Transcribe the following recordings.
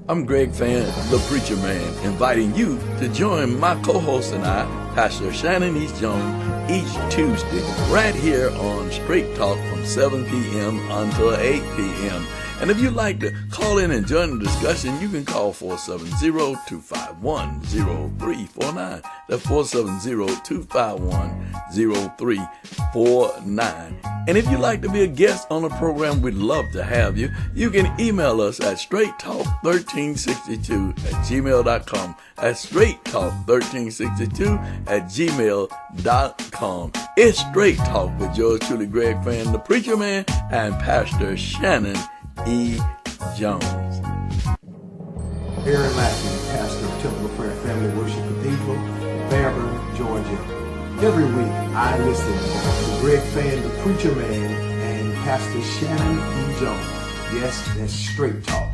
I'm Greg Fann, the Preacher Man, inviting you to join my co-host and I, Pastor Shanan East Jones, each Tuesday, right here on Straight Talk from 7 p.m. until 8 p.m. And if you'd like to call in and join the discussion, you can call 470-251-0349. That's 470-251-0349. And if you'd like to be a guest on the program, we'd love to have you. You can email us at straighttalk1362@gmail.com. That's straighttalk1362@gmail.com. It's Straight Talk with yours truly, Greg Fann, the Preacher Man, and Pastor Shanan E. Jones. Aaron Lackey, pastor of Temple of Prayer Family Worship Cathedral, Fairburn, Georgia. Every week I listen to Greg Fann, the Preacher Man, and Pastor Shanan E. Jones. Yes, that's Straight Talk.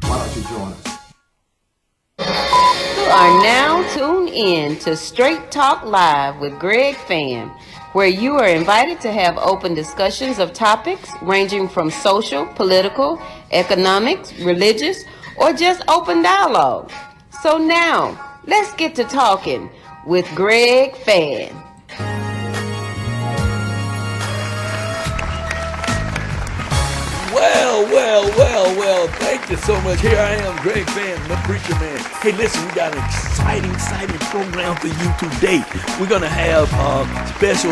Why don't you join us? You are now tuned in to Straight Talk Live with Greg Fann, where you are invited to have open discussions of topics ranging from social, political, economics, religious, or just open dialogue. So now, let's get to talking with Greg Fann. Well, thank you so much. Here I am, Greg Fann, the Preacher Man. Hey, listen, we got an exciting program for you today. We're going to have a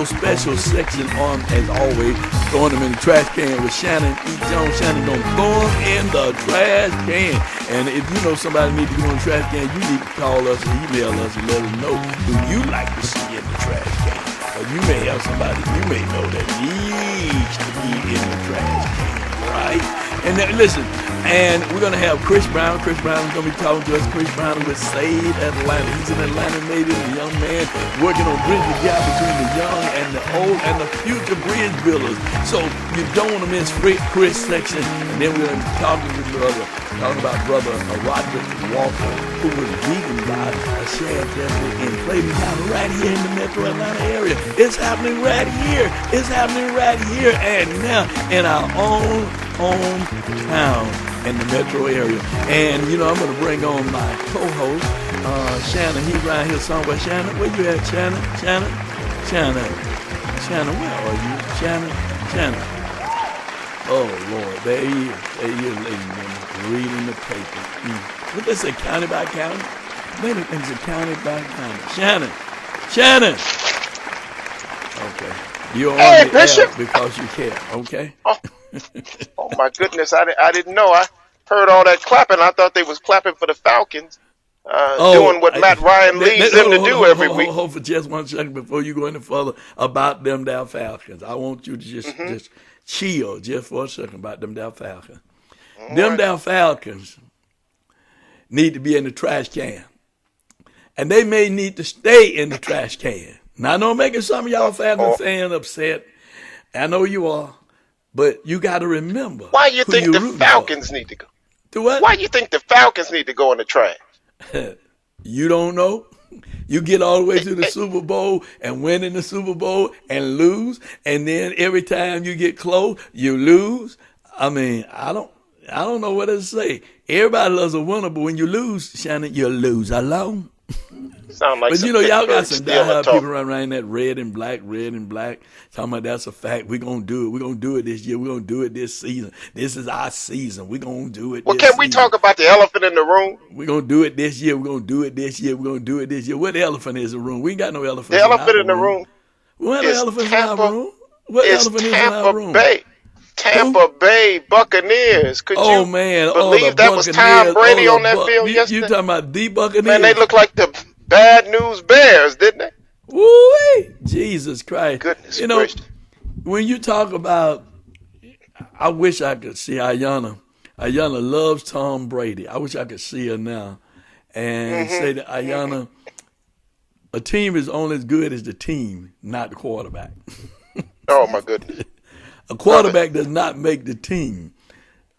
special section on, as always, throwing them in the trash can with Shanan E. Jones. Shanan going to throw them in the trash can. And if you know somebody needs to go in the trash can, you need to call us or email us and let us know who you like to see in the trash can. Or you may have somebody you may know that needs to be in the trash can. Right? And then, listen, and we're going to have Chris Brown. Chris Brown is going to be talking to us. Chris Brown with Save Atlanta. He's an Atlanta native, a young man working on bridging the gap between the young and the old and the future bridge builders. So you don't want to miss Chris section. And then we're going to be talking about brother Roderick Walker, who was beaten by a sheriff deputy in Clayton County right here in the metro Atlanta area. It's happening right here. It's happening right here and now in our own hometown in the metro area. And, you know, I'm going to bring on my co-host, Shanan. He's right here somewhere. Shanan, where you at, Shanan? Shanan, where are you? Shanan. Oh, Lord, there he is, ladies and gentlemen, reading the paper. What they say, county by county? Many things are county by county. Shanan. Okay. You're on the Bishop. air because you care, okay? Oh my goodness, I didn't know. I heard all that clapping. I thought they was clapping for the Falcons, doing what Matt Ryan leads them to do every week. Hold for just 1 second before you go any further about them down Falcons. I want you to just chill just for a second about them down Falcons. Them down Falcons need to be in the trash can. And they may need to stay in the trash can. Now, I know I'm making some of y'all Falcons fans upset. I know you are. But you got to remember. Why you think the Falcons need to go? To what? Why you think the Falcons need to go in the trash? You don't know? You get all the way to the Super Bowl and win in the Super Bowl and lose, and then every time you get close, you lose. I mean, I don't know what to say. Everybody loves a winner, but when you lose, Shanan, you lose alone. Sound like but you know, y'all got some diehard people running around that red and black, talking about that's a fact. We're going to do it. We're going to do it this year. We're going to do it this season. This is our season. We're going to do it Well, this can we season. talk about the elephant in the room? We're going to do it this year. We're going to do it this year. We're going to do it this year. What elephant is in the room? We ain't got no elephant. The elephant in the room. What elephant in our room? What elephant is in our room? Tampa Bay Buccaneers. Could you believe that was Tom Brady on that field yesterday? You talking about the Buccaneers? Man, they look like the Bad News Bears, didn't they? Woo-wee. Jesus Christ. Goodness gracious. When you talk about, I wish I could see Ayanna. Ayanna loves Tom Brady. I wish I could see her now and say to Ayanna, a team is only as good as the team, not the quarterback. Oh, my goodness. A quarterback does not make the team.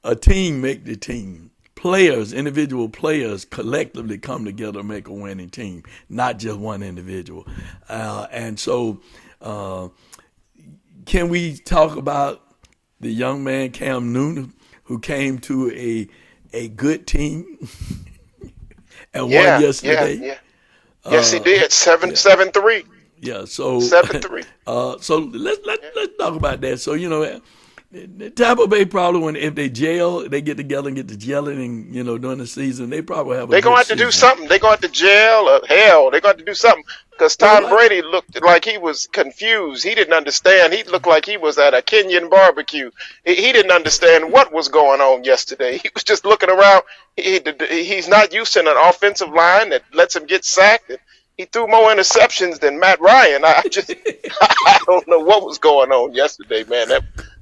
A team make the team. Players, individual players, collectively come together to make a winning team, not just one individual. And so can we talk about the young man, Cam Newton, who came to a good team and won Yeah, yeah, yesterday. yeah. Yes, he did. Yeah. 7-3. Yeah, so 7-3. so let's Yeah. talk about that. So Tampa Bay probably if they gel, they get together and get to gelling, and during the season they probably have a They're gonna good have to do season. something. They're gonna have to jail or hell. They're gonna have to do something because Well, Tom Brady looked like he was confused. He didn't understand. He looked like he was at a Kenyan barbecue. He didn't understand what was going on yesterday. He was just looking around. He's not used to an offensive line that lets him get sacked. He threw more interceptions than Matt Ryan. I don't know what was going on yesterday, man.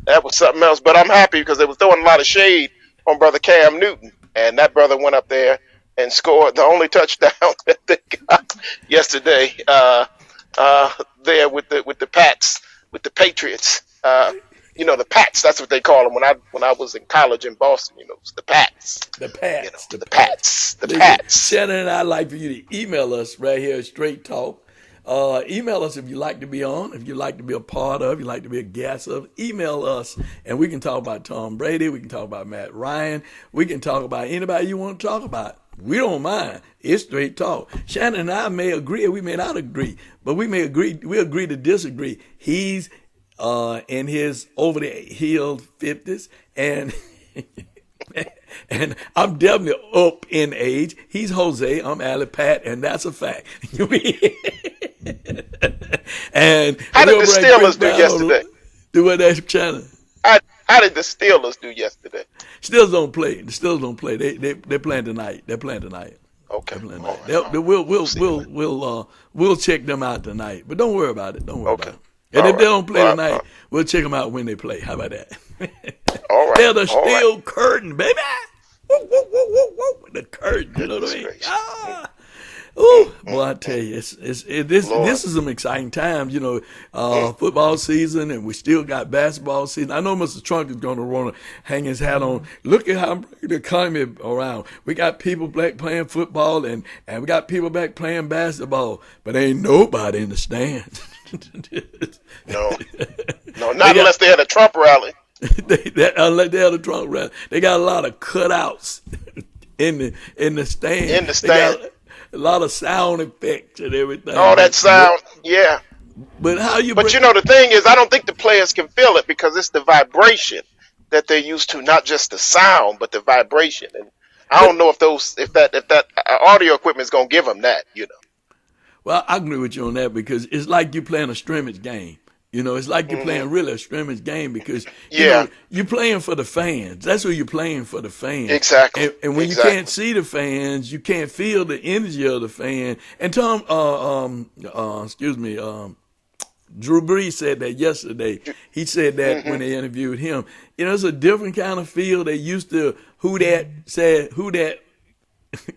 That was something else. But I'm happy because they were throwing a lot of shade on brother Cam Newton, and that brother went up there and scored the only touchdown that they got yesterday. There with the Pats, with the Patriots. The Pats. That's what they call them when I was in college in Boston. It's the Pats. The Pats, the The Pats. Pats. The Listen, Pats. Shannon and I'd like for you to email us right here at Straight Talk. Email us if you'd like to be on, if you'd like to be a part of, if you'd like to be a guest of. Email us, and we can talk about Tom Brady. We can talk about Matt Ryan. We can talk about anybody you want to talk about. We don't mind. It's Straight Talk. Shannon and I may agree, or we may not agree, but we may agree. We agree to disagree. He's in his over the hill 50s, and and I'm definitely up in age. He's Jose, I'm Allie Pat, and that's a fact. And How did we'll the bring Steelers Chris do down yesterday? do what that channel. How did the Steelers do yesterday? Steelers don't play. The Steelers don't play. They're playing tonight. They're playing tonight. Okay. They're playing All tonight. right. All right. We'll check them out tonight. But don't worry about it. Don't worry Okay. about it. And All if they right. don't play All right. tonight, we'll check them out when they play. How about that? All right. They're the All right. steel curtain, baby. Woo, woo, woo, woo, woo. The curtain. You know what I mean? Goodness gracious. Ah. Ooh, boy, I tell you, this Lord. is some exciting times. Football season, and we still got basketball season. I know Mr. Trump is going to want to hang his hat on. Look at how the economy around. We got people back playing football, and we got people back playing basketball, but ain't nobody in the stands. No, not unless they had a Trump rally. Unless they had a Trump rally, they got a lot of cutouts in the stand. In the They stand. got a lot of sound effects and everything. All that sound, yeah. But how you? But the thing is, I don't think the players can feel it because it's the vibration that they're used to, not just the sound, but the vibration. And I don't know if that audio equipment is gonna give them that. Well, I agree with you on that because it's like you playing a scrimmage game. It's like you're playing really a scrimmage game because Yeah. You're playing for the fans. That's what you're playing for, the fans. Exactly. And when Exactly. you can't see the fans, you can't feel the energy of the fan. And Drew Brees said that yesterday. He said that when they interviewed him. It's a different kind of feel. They used to who that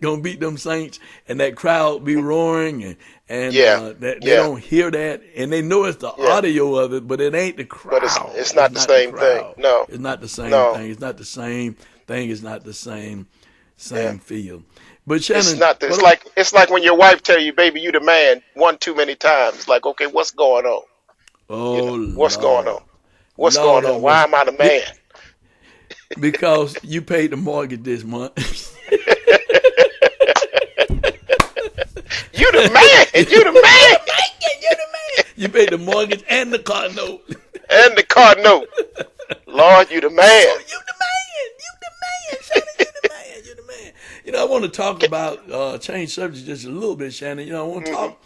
gonna beat them Saints, and that crowd be roaring, and Yeah. they Yeah. don't hear that, and they know it's the Yeah. audio of it, but it ain't the crowd. But it's not the same thing. No. It's not the same No. thing. It's not the same thing. It's not the same Yeah. feel. But Shannon, It's not. It's like when your wife tell you, "Baby, you the man," one too many times. Like, okay, what's going on? What's going on? What's Lord, going on? Why am I the man? because you paid the mortgage this month. You the man. You the man. You paid the mortgage and the car note. And the car note. Lord, you the man. You the man. You the man, Shannon. You the man. You the man. I want to talk about change subject just a little bit, Shannon. I want to talk.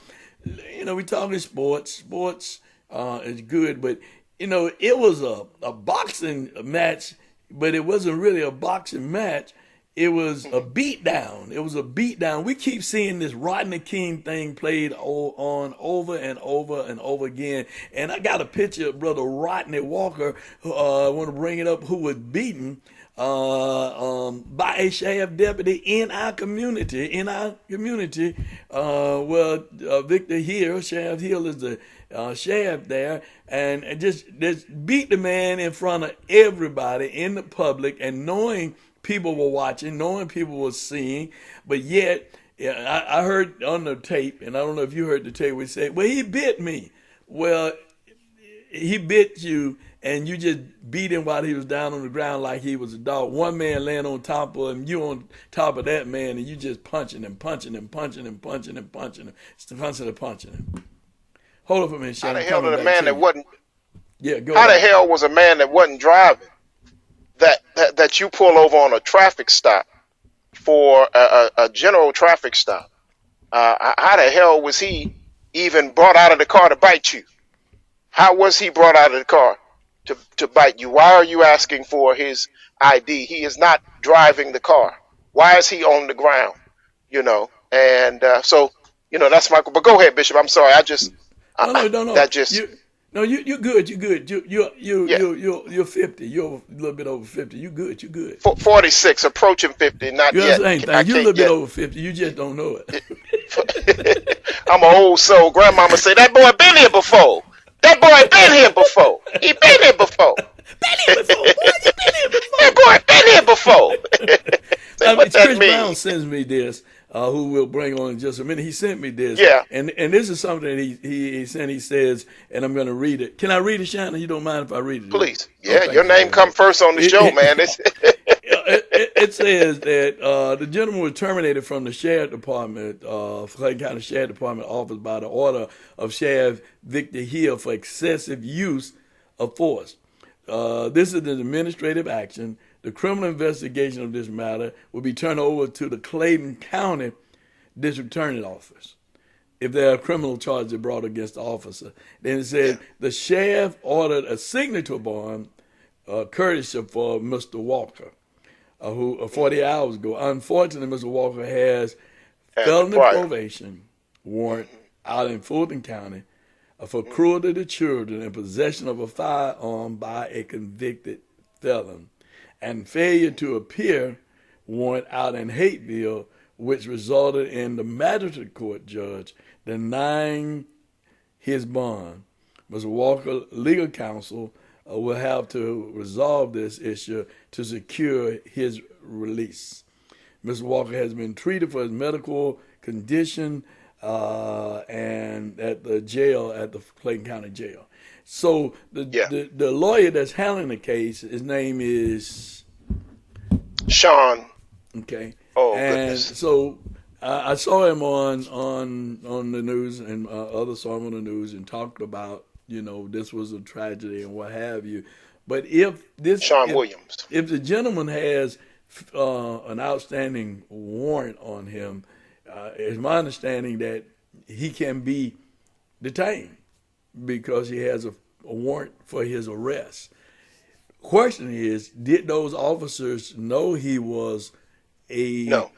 We talking sports. Sports is good, but it was a boxing match, but it wasn't really a boxing match. It was a beatdown. It was a beatdown. We keep seeing this Rodney King thing played on over and over and over again. And I got a picture of Brother Rodney Walker. I want to bring it up, who was beaten by a sheriff deputy in our community. Victor Hill, Sheriff Hill is the sheriff there, and just beat the man in front of everybody in the public, and knowing people were watching, knowing people were seeing, but yet I heard on the tape, and I don't know if you heard the tape, we say, well, he bit me. Well, he bit you, and you just beat him while he was down on the ground like he was a dog. One man laying on top of him, you on top of that man, and you just punching him, punching him, punching him, punching him, punching him, constantly punching him. Hold on for a minute, How Shanan. the I'm hell coming did a back man to that you. wasn't? Yeah, go How the ahead. hell was a man that wasn't driving that you pull over on a traffic stop for a general traffic stop? How the hell was he even brought out of the car to bite you? How was he brought out of the car to bite you? Why are you asking for his ID? He is not driving the car. Why is he on the ground? And so that's Michael. But go ahead, Bishop. I'm sorry. No. That just You good. You good. yeah. You're 50. You're a little bit over 50. You good. You good. 46, approaching 50, not You know yet. the same I thing. You're a can't little bit yet. over 50. You just don't know it. I'm an old soul. Grandmama say that boy been here before. That boy been here before. He been here before. Been here before, boy. You been here before. That boy been here before. Say, what that Chris mean? Brown sends me this, who we'll bring on in just a minute. He sent me this, Yeah. and this is something that he sent. He says, and I'm going to read it. Can I read it, Shannon? You don't mind if I read it? Please. Oh, Yeah, thank your you name very come much. first on the show, man. It says that the gentleman was terminated from the Sheriff Department, Clayton County Sheriff Department office by the order of Sheriff Victor Hill for excessive use of force. This is an administrative action. The criminal investigation of this matter will be turned over to the Clayton County District Attorney's Office if there are criminal charges brought against the officer. Then it says the sheriff ordered a signature bond, courtesy for Mr. Walker, who 40 hours ago. Unfortunately, Mr. Walker has felony probation warrant out in Fulton County for cruelty to children and possession of a firearm by a convicted felon, and failure to appear warrant out in Hateville, which resulted in the magistrate court judge denying his bond. Mr. Walker legal counsel will have to resolve this issue to secure his release. Mr. Walker has been treated for his medical condition and at the jail, at the Clayton County Jail. So the lawyer that's handling the case, his name is Sean. Okay. Oh, and goodness. so I saw him on the news, and others saw him on the news and talked about, this was a tragedy and what have you. But if Williams. If the gentleman has an outstanding warrant on him, it's my understanding that he can be detained because he has a warrant for his arrest. Question is, did those officers know he was No.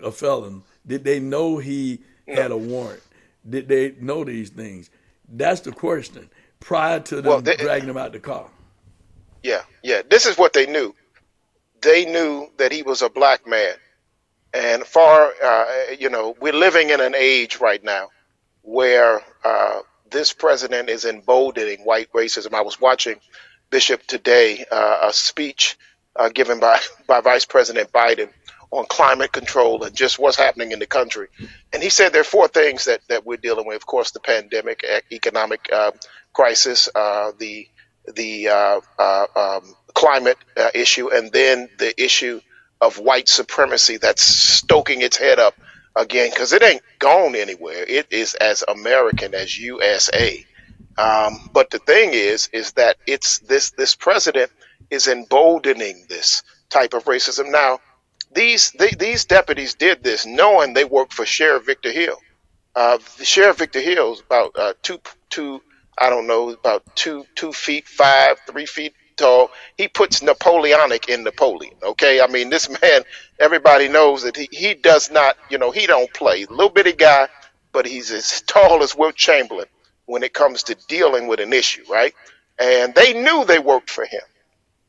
a felon? Did they know he had a warrant? Did they know these things? That's the question. Prior to them dragging him out the car. Yeah. This is what they knew. They knew that he was a black man. And we're living in an age right now where this president is emboldening white racism. I was watching, Bishop, today, a speech given by Vice President Biden on climate control and just what's happening in the country. And he said there are four things that we're dealing with. Of course, the pandemic, economic crisis, the climate issue, and then the issue of white supremacy that's stoking its head up again, because it ain't gone anywhere. It is as American as USA. But the thing is that it's this president is emboldening this type of racism. Now, these deputies did this knowing they worked for Sheriff Victor Hill. Sheriff Victor Hill is about about 2 feet 5, 3 feet tall. He puts Napoleonic in Napoleon. Okay, I mean, this man, everybody knows that he does not, he don't play. Little bitty guy, but he's as tall as Wilt Chamberlain when it comes to dealing with an issue, right? And they knew they worked for him.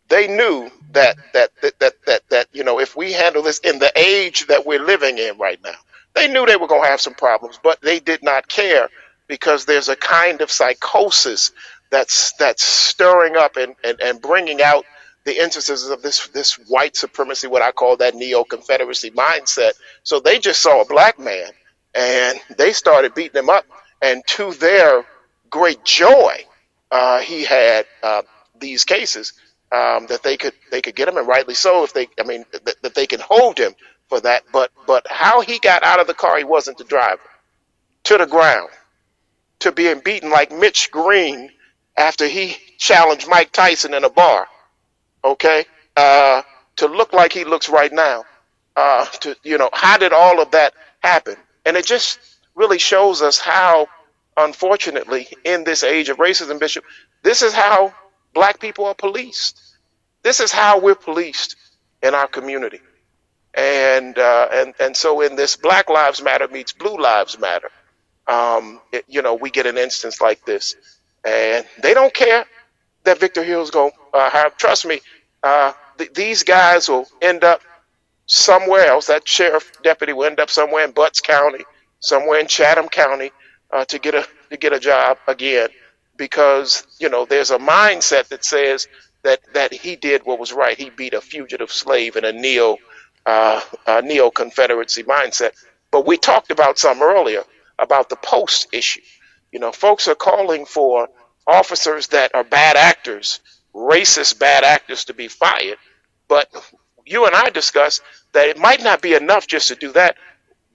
They knew that if we handle this in the age that we're living in right now, they knew they were going to have some problems, but they did not care, because there's a kind of psychosis that's stirring up and bringing out the instances of this white supremacy, what I call that neo-Confederacy mindset. So they just saw a black man and they started beating him up, and to their great joy, he had these cases, that they could get him, and rightly so, if that they can hold him for that. But how he got out of the car, he wasn't the driver, to the ground, to being beaten like Mitch Green after he challenged Mike Tyson in a bar. Okay, to look like he looks right now. How did all of that happen? And it just really shows us how, unfortunately, in this age of racism, Bishop, this is how black people are policed. This is how we're policed in our community. And so in this Black Lives Matter meets Blue Lives Matter, we get an instance like this, and they don't care that Victor Hill's going to have. Trust me, these guys will end up somewhere else. That sheriff deputy will end up somewhere in Butts County, somewhere in Chatham County, to get a job again, because there's a mindset that says that he did what was right. He beat a fugitive slave in a neo Confederacy mindset. But we talked about some earlier about the post issue. Folks are calling for officers that are bad actors, racist bad actors, to be fired. But you and I discussed that it might not be enough just to do that.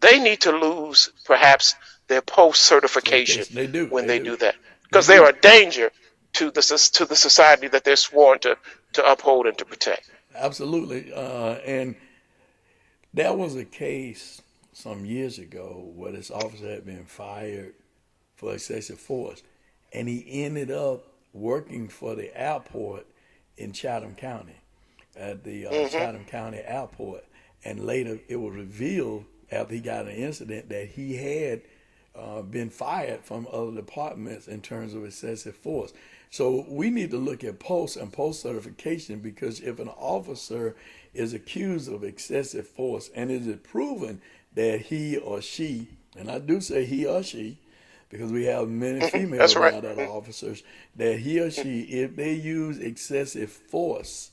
They need to lose perhaps their post certification when they do that, because they are a danger to the society that they're sworn to uphold and to protect. Absolutely. And there was a case some years ago where this officer had been fired for excessive force, and he ended up working for the airport in Chatham County, at the Chatham County airport. And later it was revealed, after he got an incident, that he had been fired from other departments in terms of excessive force. So we need to look at post and post certification, because if an officer is accused of excessive force and it is proven that he or she, and I do say he or she, because we have many females now that are officers, that he or she, if they use excessive force,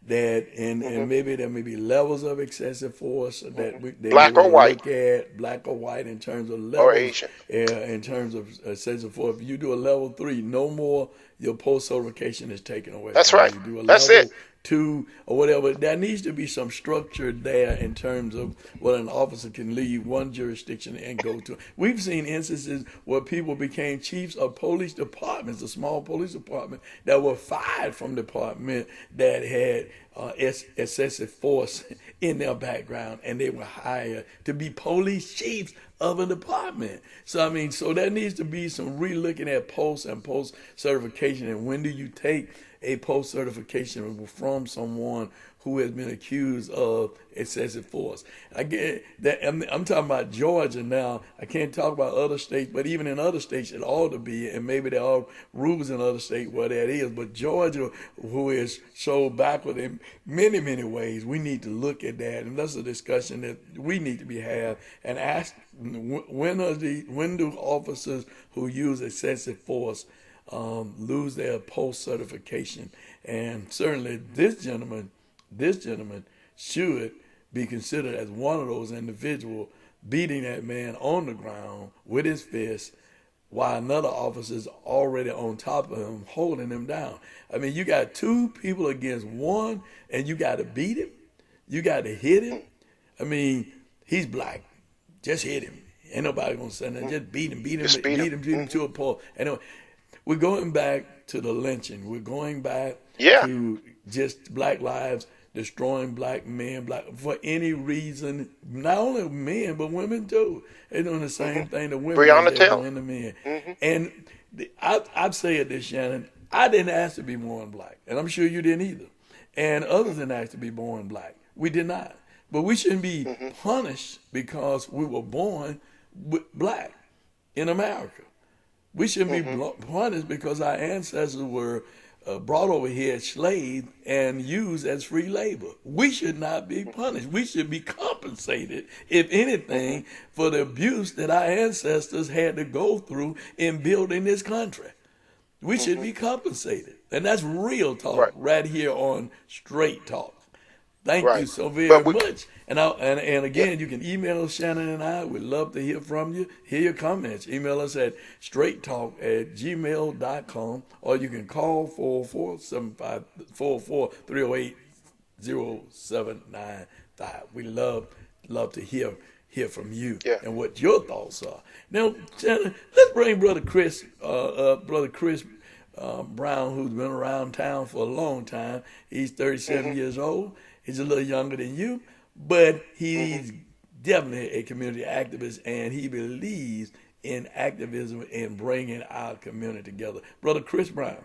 that and maybe there may be levels of excessive force that they black or white, look at, black or white, in terms of levels, or Asian, in terms of excessive force. If you do a level 3, no more, your post certification is taken away. That's right. You do a That's level it. 2 or whatever. There needs to be some structure there in terms of what an officer can leave one jurisdiction and go to. We've seen instances where people became chiefs of police departments, a small police department, that were fired from the department that had excessive force in their background, and they were hired to be police chiefs of a department. So there needs to be some re-looking at post and post certification, and when do you take a post certification from someone who has been accused of excessive force. I get that. I'm talking about Georgia now. I can't talk about other states, but even in other states it ought to be, and maybe there are rules in other states where that is. But Georgia, who is so backward in many, many ways, we need to look at that, and that's a discussion that we need to be had and ask: when do officers who use excessive force lose their post certification? And certainly this gentleman should be considered as one of those individuals, beating that man on the ground with his fist while another officer is already on top of him, holding him down. I mean, you got two people against one, and you got to beat him. You got to hit him. I mean, he's black. Just hit him. Ain't nobody gonna say nothing. Just beat him to a pulp. And we're going back to the lynching. We're going back to just black lives destroying black men, for any reason. Not only men, but women too. They're doing the same thing to women as they're doing to men. And I've said this, Shannon. I didn't ask to be born black, and I'm sure you didn't either. And others didn't ask to be born black. We did not. But we shouldn't be punished because we were born black in America. We shouldn't be punished because our ancestors were brought over here as slaves and used as free labor. We should not be punished. We should be compensated, if anything, for the abuse that our ancestors had to go through in building this country. We should be compensated. And that's real talk right here on Straight Talk. Thank you Right. so very But we, much. And yeah, again, you can email Shannon and I. We'd love to hear from you, hear your comments. Email us at straighttalk@gmail.com, or you can call 404-308-0795. We love to hear from you yeah. and what your thoughts are. Now, Shannon, let's bring Brother Chris Brother Chris Brown, who's been around town for a long time. He's 37 Hmm. years old. He's a little younger than you, but Hmm. he's definitely a community activist, and he believes in activism and bringing our community together. Brother Chris Brown,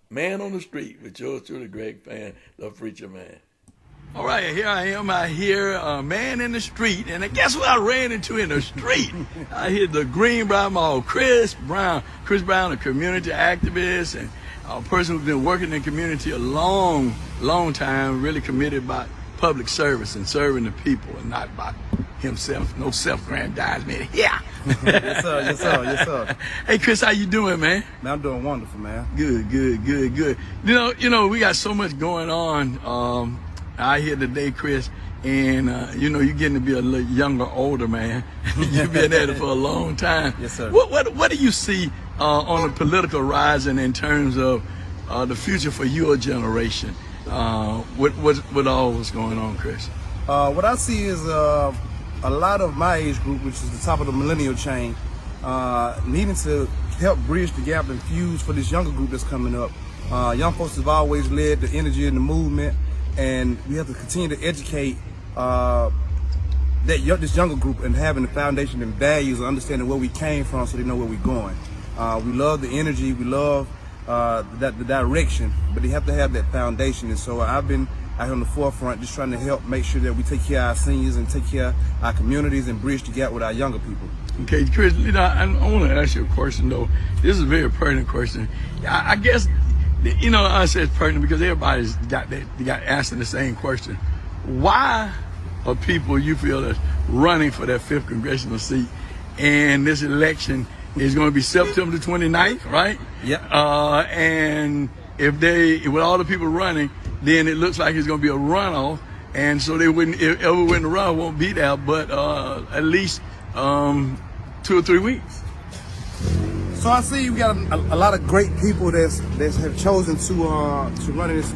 man on the street with yours truly, Greg Fann, the preacher man. All right, here I am out here, a man in the street, and guess what I ran into in the street? I hit the Greenbrier Mall. Chris Brown, a community activist and a person who's been working in the community a long time, really committed about public service and serving the people and not about himself. No self-grandizement. Yeah. Yes, sir. Yes, sir. Yes, sir. Hey, Chris, how you doing, man? Man, I'm doing wonderful, man. Good. You know, we got so much going on out here today, Chris, and you're getting to be a little younger, older man. You've been at it for a long time. Yes, sir. What do you see on the political horizon in terms of the future for your generation? What all was going on, Chris? What I see is a lot of my age group, which is the top of the millennial chain, needing to help bridge the gap and fuse for this younger group that's coming up. Young folks have always led the energy and the movement, and we have to continue to educate this younger group and having the foundation and values and understanding where we came from so they know where we're going. We love the energy, we love the direction, but they have to have that foundation. And so I've been out here on the forefront just trying to help make sure that we take care of our seniors and take care of our communities and bridge the gap with our younger people. Okay, Chris, I want to ask you a question, though. This is a very pertinent question. I guess, I say it's pertinent because everybody's got asking the same question. Why are people you feel that's running for that 5th congressional seat, and this election is going to be September the 29th, right? Yep. And with all the people running, then it looks like it's going to be a runoff, and so they wouldn't, if ever win the runoff, won't be there, but at least 2 or 3 weeks. So I see we got a lot of great people that have chosen to run in this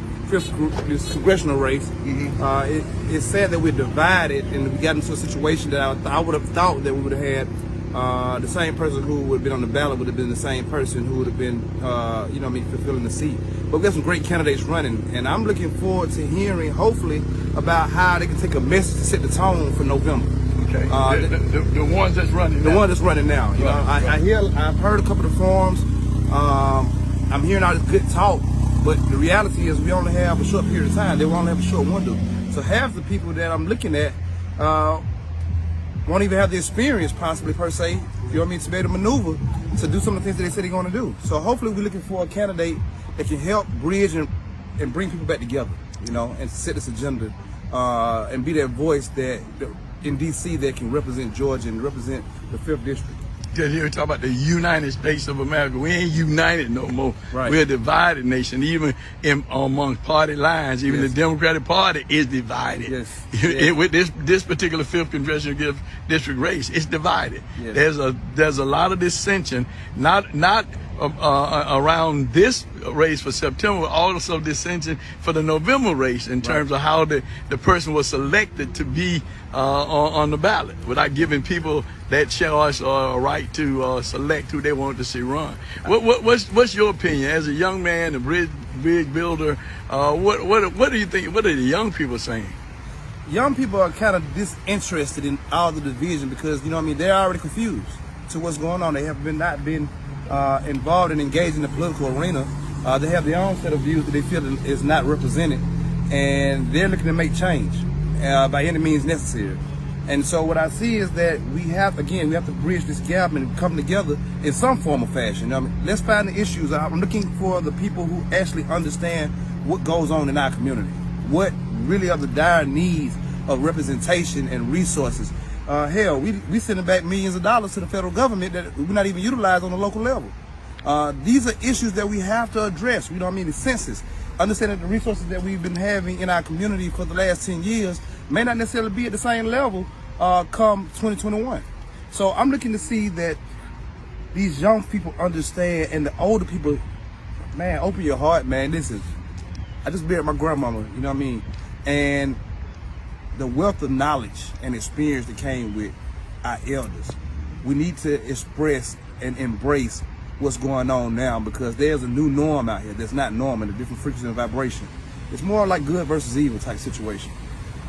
congressional race. Mm-hmm. It's sad that we're divided, and we got into a situation that I would have thought that we would have had the same person who would have been on the ballot would have been the same person who would have been, fulfilling the seat. But we got some great candidates running, and I'm looking forward to hearing, hopefully, about how they can take a message to set the tone for November. Okay. The ones that's running. The now. one that's running now. You know, I've heard a couple of the forums. I'm hearing all this good talk, but the reality is we only have a short period of time. They will only have a short window. So half the people that I'm looking at won't even have the experience, possibly per se, to be able to maneuver to do some of the things that they said they're going to do. So hopefully we're looking for a candidate that can help bridge and bring people back together, and set this agenda and be that voice that in D.C. that can represent Georgia and represent the 5th district. Because here we talk about the United States of America. We ain't united no more. Right. We're a divided nation, even among party lines. Even Yes. the Democratic Party is divided. Yes. Yes. With this particular 5th congressional district race, it's divided. Yes. There's a lot of dissension, not around this race for September, but also dissension for the November race in terms of how the person was selected to be on the ballot, without giving people that choice or a right to select who they want to see run. What's your opinion as a young man, a bridge builder? What do you think? What are the young people saying? Young people are kind of disinterested in all the division because they're already confused to what's going on. They have not been involved and engaged in the political arena. They have their own set of views that they feel is not represented, and they're looking to make change by any means necessary. And so what I see is that we have to bridge this gap and come together in some form of fashion. Let's find the issues. I'm looking for the people who actually understand what goes on in our community, what really are the dire needs of representation and resources. Hell, we sending back millions of dollars to the federal government that we're not even utilized on the local level. These are issues that we have to address. You know what I mean? The census, understanding the resources that we've been having in our community for the last 10 years may not necessarily be at the same level come 2021. So I'm looking to see that these young people understand, and the older people, man, open your heart, man. I just buried my grandmama, you know what I mean? And the wealth of knowledge and experience that came with our elders, we need to express and embrace what's going on now, because there's a new norm out here that's not normal, the different frequency and vibration. It's more like good versus evil type situation.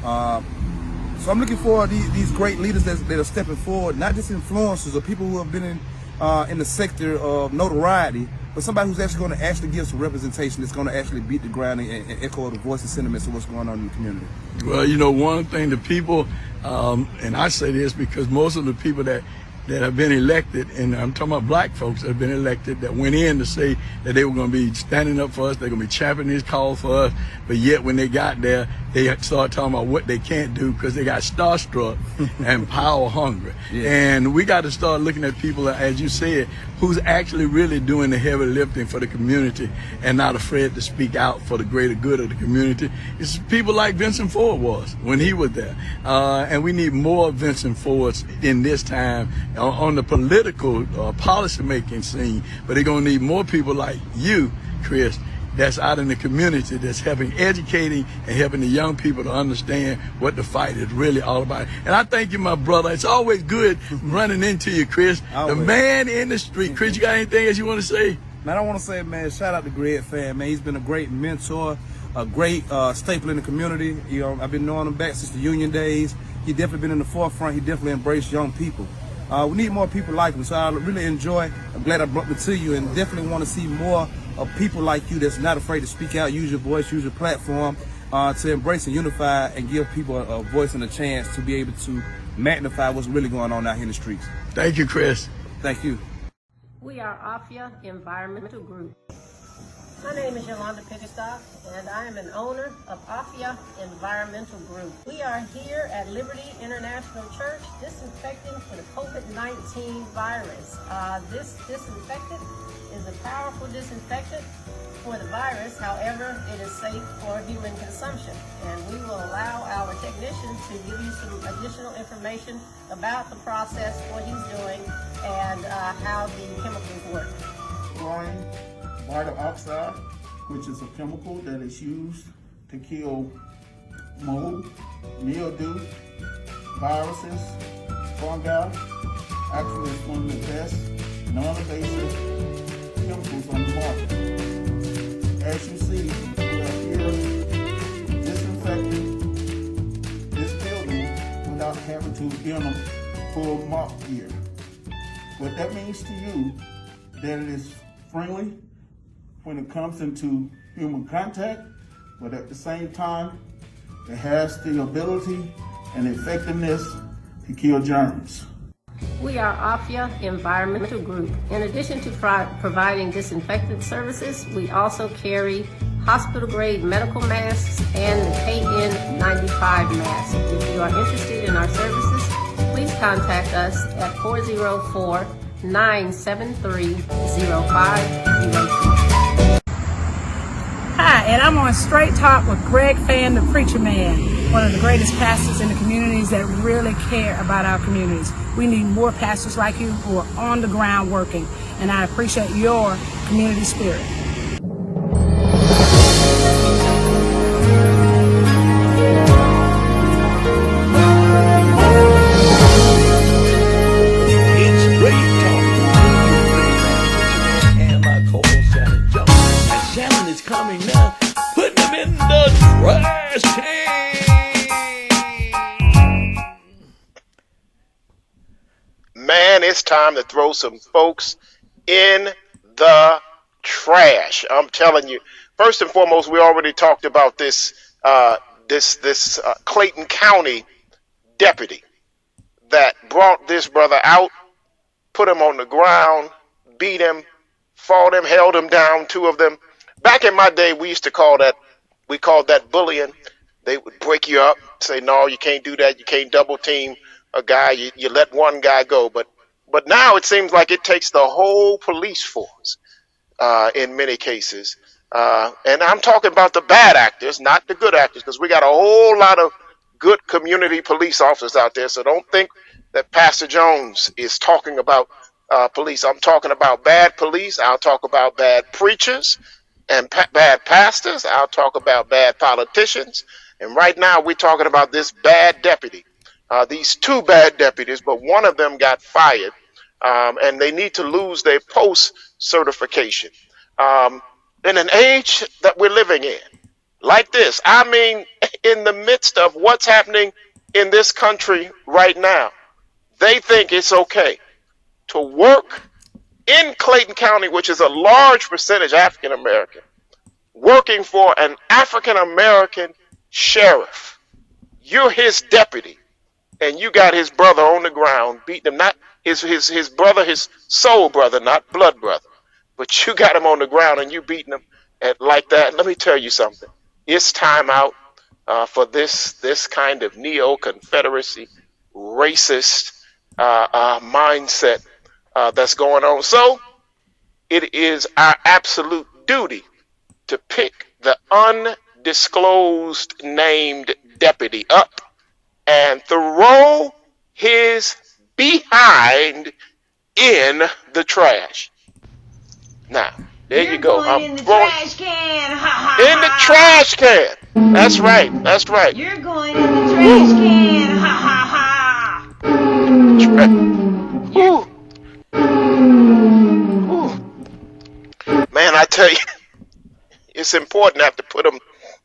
So I'm looking for these great leaders that are stepping forward, not just influencers or people who have been in the sector of notoriety, but somebody who's actually going to actually give some representation that's going to actually beat the ground and echo the voice and sentiments of what's going on in the community. Well, you know, one thing the people, and I say this because most of the people that have been elected, and I'm talking about black folks that have been elected, that went in to say that they were going to be standing up for us, they're going to be championing this call for us, but yet when they got there, they started talking about what they can't do because they got starstruck and power hungry. Yeah. And we got to start looking at people, as you said, who's actually really doing the heavy lifting for the community and not afraid to speak out for the greater good of the community. It's people like Vincent Ford was when he was there. And we need more Vincent Fords in this time on the political policy making scene, but they're going to need more people like you, Chris, that's out in the community, that's helping educating and helping the young people to understand what the fight is really all about. And I thank you, my brother. It's always good running into you, Chris. Always. The man in the street. Chris, you got anything else you want to say? Man, I want to say, man, shout out to Greg Fann, man. He's been a great mentor, a great staple in the community. You know, I've been knowing him back since the union days. He definitely been in the forefront. He definitely embraced young people. We need more people like him, so I really enjoy. I'm glad I brought it to you, and definitely want to see more of people like you that's not afraid to speak out, use your voice, use your platform to embrace and unify and give people a voice and a chance to be able to magnify what's really going on out here in the streets. Thank you, Chris. Thank you. We are AFIA Environmental Group. My name is Yolanda Pickerstock, and I am an owner of AFIA Environmental Group. We are here at Liberty International Church disinfecting for the COVID-19 virus. This disinfectant is a powerful disinfectant for the virus. However, it is safe for human consumption. And we will allow our technician to give you some additional information about the process, what he's doing, and how the chemicals work. Chlorine vital oxide, which is a chemical that is used to kill mold, mildew, viruses, fungi. Actually, it's one of the best non-invasive chemicals on the market. As you see, we are here disinfecting this building without having to be on a full mop gear. What that means to you, that it is friendly when it comes into human contact, but at the same time, it has the ability and effectiveness to kill germs. We are AFIA Environmental Group. In addition to providing disinfectant services, we also carry hospital-grade medical masks and the KN95 mask. If you are interested in our services, please contact us at 404-973-0502. Hi, and I'm on Straight Talk with Greg Fann, the Preacher Man, one of the greatest pastors in the communities that really care about our communities. We need more pastors like you who are on the ground working, and I appreciate your community spirit. It's Straight Talk and my co-host Shanan Jones. And Shanan is coming now, putting them in the trash can. Man, it's time to throw some folks in the trash. I'm telling you. First and foremost, we already talked about this Clayton County deputy that brought this brother out, put him on the ground, beat him, fought him, held him down, two of them. Back in my day, we called that bullying. They would break you up, say, no, you can't do that, you can't double team a guy, you let one guy go. But now it seems like it takes the whole police force. in many cases. And I'm talking about the bad actors, not the good actors, because we got a whole lot of good community police officers out there. So don't think that Pastor Jones is talking about police. I'm talking about bad police. I'll talk about bad preachers and bad pastors. I'll talk about bad politicians. And right now we're talking about this bad deputy. These two bad deputies, but one of them got fired, and they need to lose their post certification. In an age that we're living in, like this, I mean, in the midst of what's happening in this country right now, they think it's okay to work in Clayton County, which is a large percentage African American, working for an African American sheriff. You're his deputy, and you got his brother on the ground beating him, not his brother, his soul brother, not blood brother. But you got him on the ground and you beating him like that. Let me tell you something. It's time out for this kind of neo-Confederacy, racist mindset that's going on. So it is our absolute duty to pick the undisclosed named deputy up and throw his behind in the trash. Now, there you go. I'm in the throwing trash can. Ha, ha, in the trash can. That's right. That's right. You're going in the trash can. Ha ha ha. Whew. Whew. Man, I tell you, it's important not to put them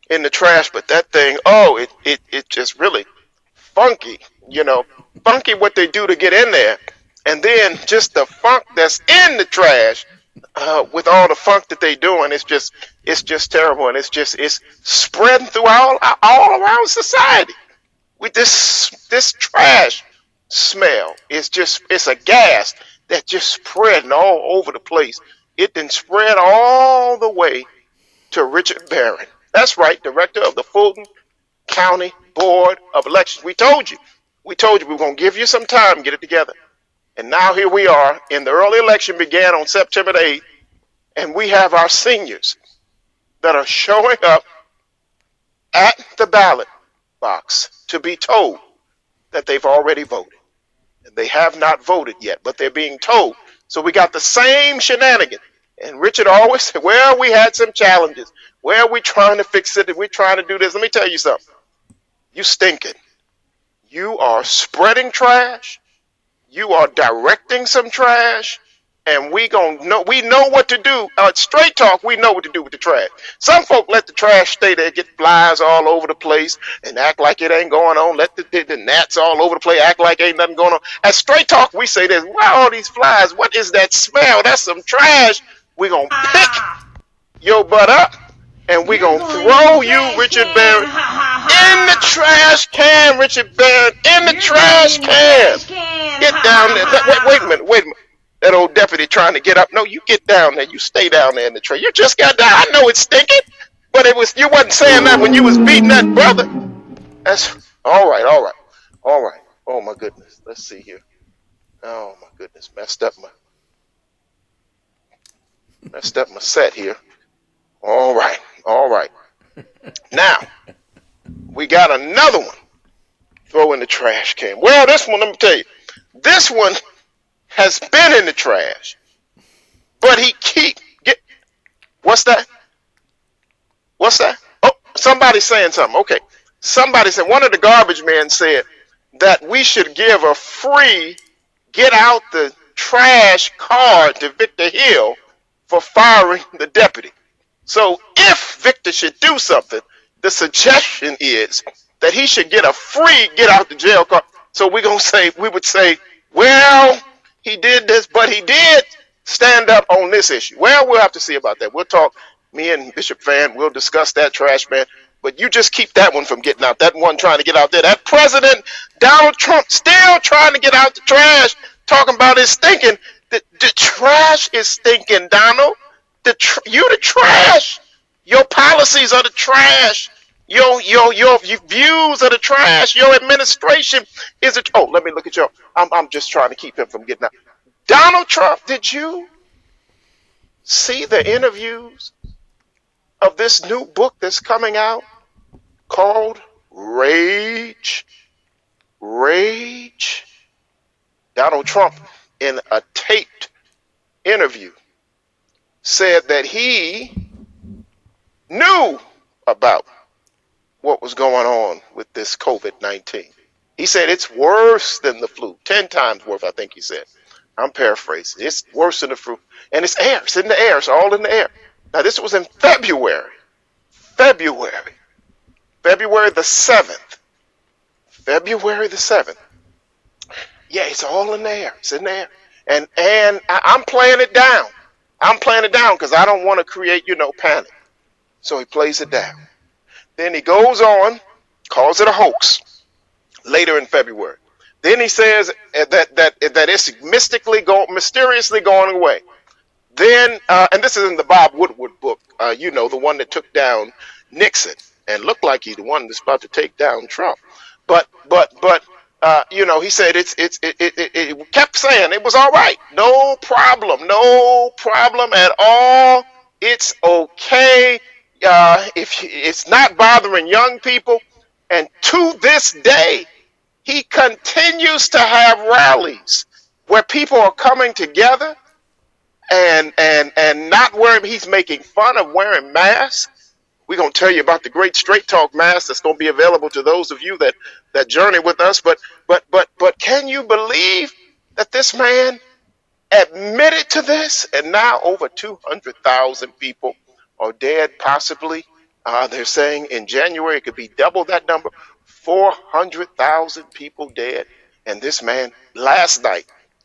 in the trash, but that thing, it just really funky, funky what they do to get in there. And then just the funk that's in the trash, with all the funk that they doing, it's just terrible, and it's spreading through all around society. With this trash smell, it's a gas that just spreading all over the place. It then spread all the way to Richard Barron. That's right, director of the Fulton County Board of Elections. We told you we were going to give you some time, get it together. And now here we are, and the early election began on September the 8th, and we have our seniors that are showing up at the ballot box to be told that they've already voted. And they have not voted yet, but they're being told. So we got the same shenanigan. And Richard always said, well, we had some challenges. Well, we're trying to fix it, and we're trying to do this. Let me tell you something. You stinking. You are spreading trash. You are directing some trash, and we know what to do. Straight talk, we know what to do with the trash. Some folk let the trash stay there, get flies all over the place, and act like it ain't going on. Let the gnats all over the place, act like ain't nothing going on. At Straight Talk, we say this, why all these flies? What is that smell? That's some trash. We're going to pick your butt up, and we're going to throw you, Richard Barron, in the trash can, Richard Barron, in the trash can. Get down there. Wait a minute. That old deputy trying to get up. No, you get down there. You stay down there in the trash. You just got down. I know it's stinking, but you wasn't saying that when you was beating that brother. That's all right. Oh my goodness. Let's see here. Oh my goodness. Messed up my set here. All right. Now, we got another one. Throw in the trash can. Well, this one, let me tell you. This one has been in the trash. But what's that? Oh, somebody's saying something. Okay. Somebody said, one of the garbage men said that we should give a free get out the trash card to Victor Hill for firing the deputy. So if Victor should do something, the suggestion is that he should get a free get out the jail card. So we would say, well, he did this, but he did stand up on this issue. Well, we'll have to see about that. We'll talk, me and Bishop Fann, we'll discuss that, trash man. But you just keep that one from getting out. That one trying to get out there. That President Donald Trump still trying to get out the trash, talking about his stinking. The trash is stinking, Donald. You the trash. Your policies are the trash. Your views are the trash. Your administration is a. Oh, let me look at your. I'm just trying to keep him from getting out. Donald Trump, did you see the interviews of this new book that's coming out called Rage? Rage? Donald Trump, in a taped interview, said that he knew about what was going on with this COVID-19. He said it's worse than the flu, 10 times worse, I think he said. I'm paraphrasing. It's worse than the flu. And it's air. It's in the air. It's all in the air. Now, this was in February. February the 7th. February the 7th. Yeah, it's all in the air. It's in the air. And I'm playing it down. I'm playing it down because I don't want to create, panic. So he plays it down. Then he goes on, calls it a hoax later in February. Then he says that it's mysteriously going away. Then, and this is in the Bob Woodward book, the one that took down Nixon and looked like he's the one that's about to take down Trump. But he said it kept saying it was all right. No problem at all. It's okay. If it's not bothering young people. And to this day, he continues to have rallies where people are coming together and not wearing, he's making fun of wearing masks. We're going to tell you about the great Straight Talk mask that's going to be available to those of you that journey with us. But can you believe that this man admitted to this? And now over 200,000 people are dead, possibly. They're saying in January it could be double that number, 400,000 people dead. And this man last night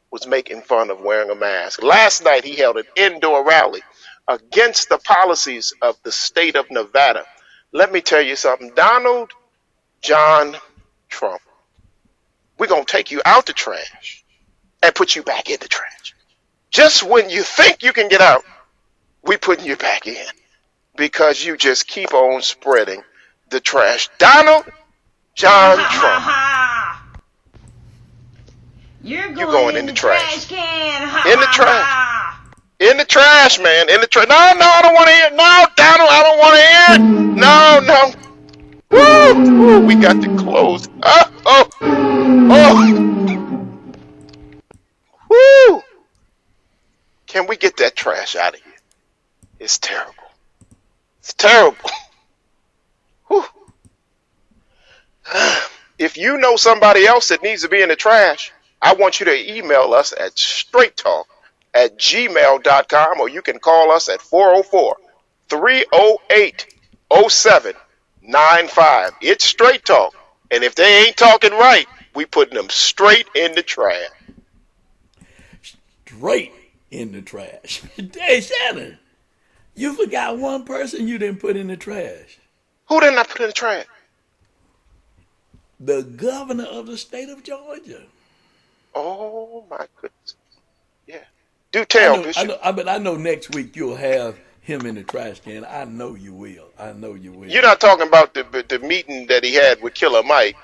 was making fun of wearing a mask. Last night he held an indoor rally against the policies of the state of Nevada. Let me tell you something. Donald John Trump, we're going to take you out the trash and put you back in the trash. Just when you think you can get out, we putting you back in because you just keep on spreading the trash. Donald John Trump. You're going in the trash can. In the trash. In the trash, man. In the trash. No, I don't want to hear it. No, Donald, I don't want to hear it. No. Woo. We got to close. Woo. Can we get that trash out of here? It's terrible. It's terrible. Whew. If you know somebody else that needs to be in the trash, I want you to email us at straighttalk@gmail.com, or you can call us at 404-308-0795. It's Straight Talk. And if they ain't talking right, we putting them straight in the trash. Straight in the trash. Hey, Shanan, you forgot one person you didn't put in the trash. Who didn't I put in the trash? The governor of the state of Georgia. Oh, my goodness. Yeah. Do tell, Bishop. I know next week you'll have him in the trash can. I know you will. You're not talking about the meeting that he had with Killer Mike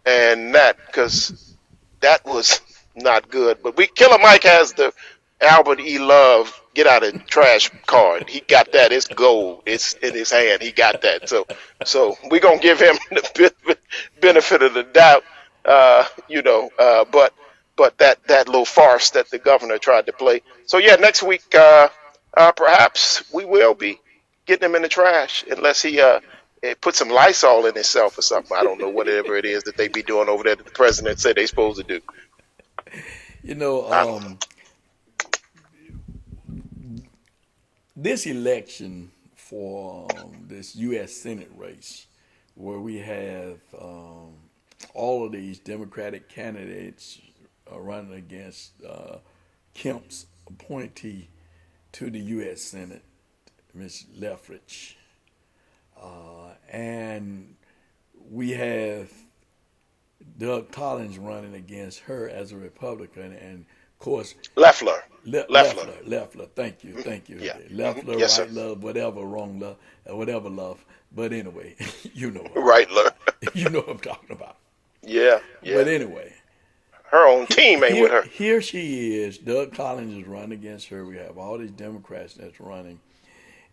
and that, because that was not good. But Killer Mike has the Albert E. Love get out of trash card. He got that. It's gold. It's in his hand. He got that. So we're going to give him the benefit of the doubt, but that little farce that the governor tried to play. So, yeah, next week, perhaps we will be getting him in the trash unless he put some Lysol in himself or something. I don't know, whatever it is that they be doing over there that the president said they're supposed to do. This election for this U.S. Senate race, where we have all of these Democratic candidates running against Kemp's appointee to the U.S. Senate, Ms. Lethbridge, and we have Doug Collins running against her as a Republican, and of course Leffler. Thank you. Yeah. Leffler, Yes, right sir. love, whatever, wrong love, whatever love. But anyway, you know. Right, love. You know what I'm talking about. Yeah. But anyway, Her own team ain't with her. Here she is. Doug Collins is running against her. We have all these Democrats that's running.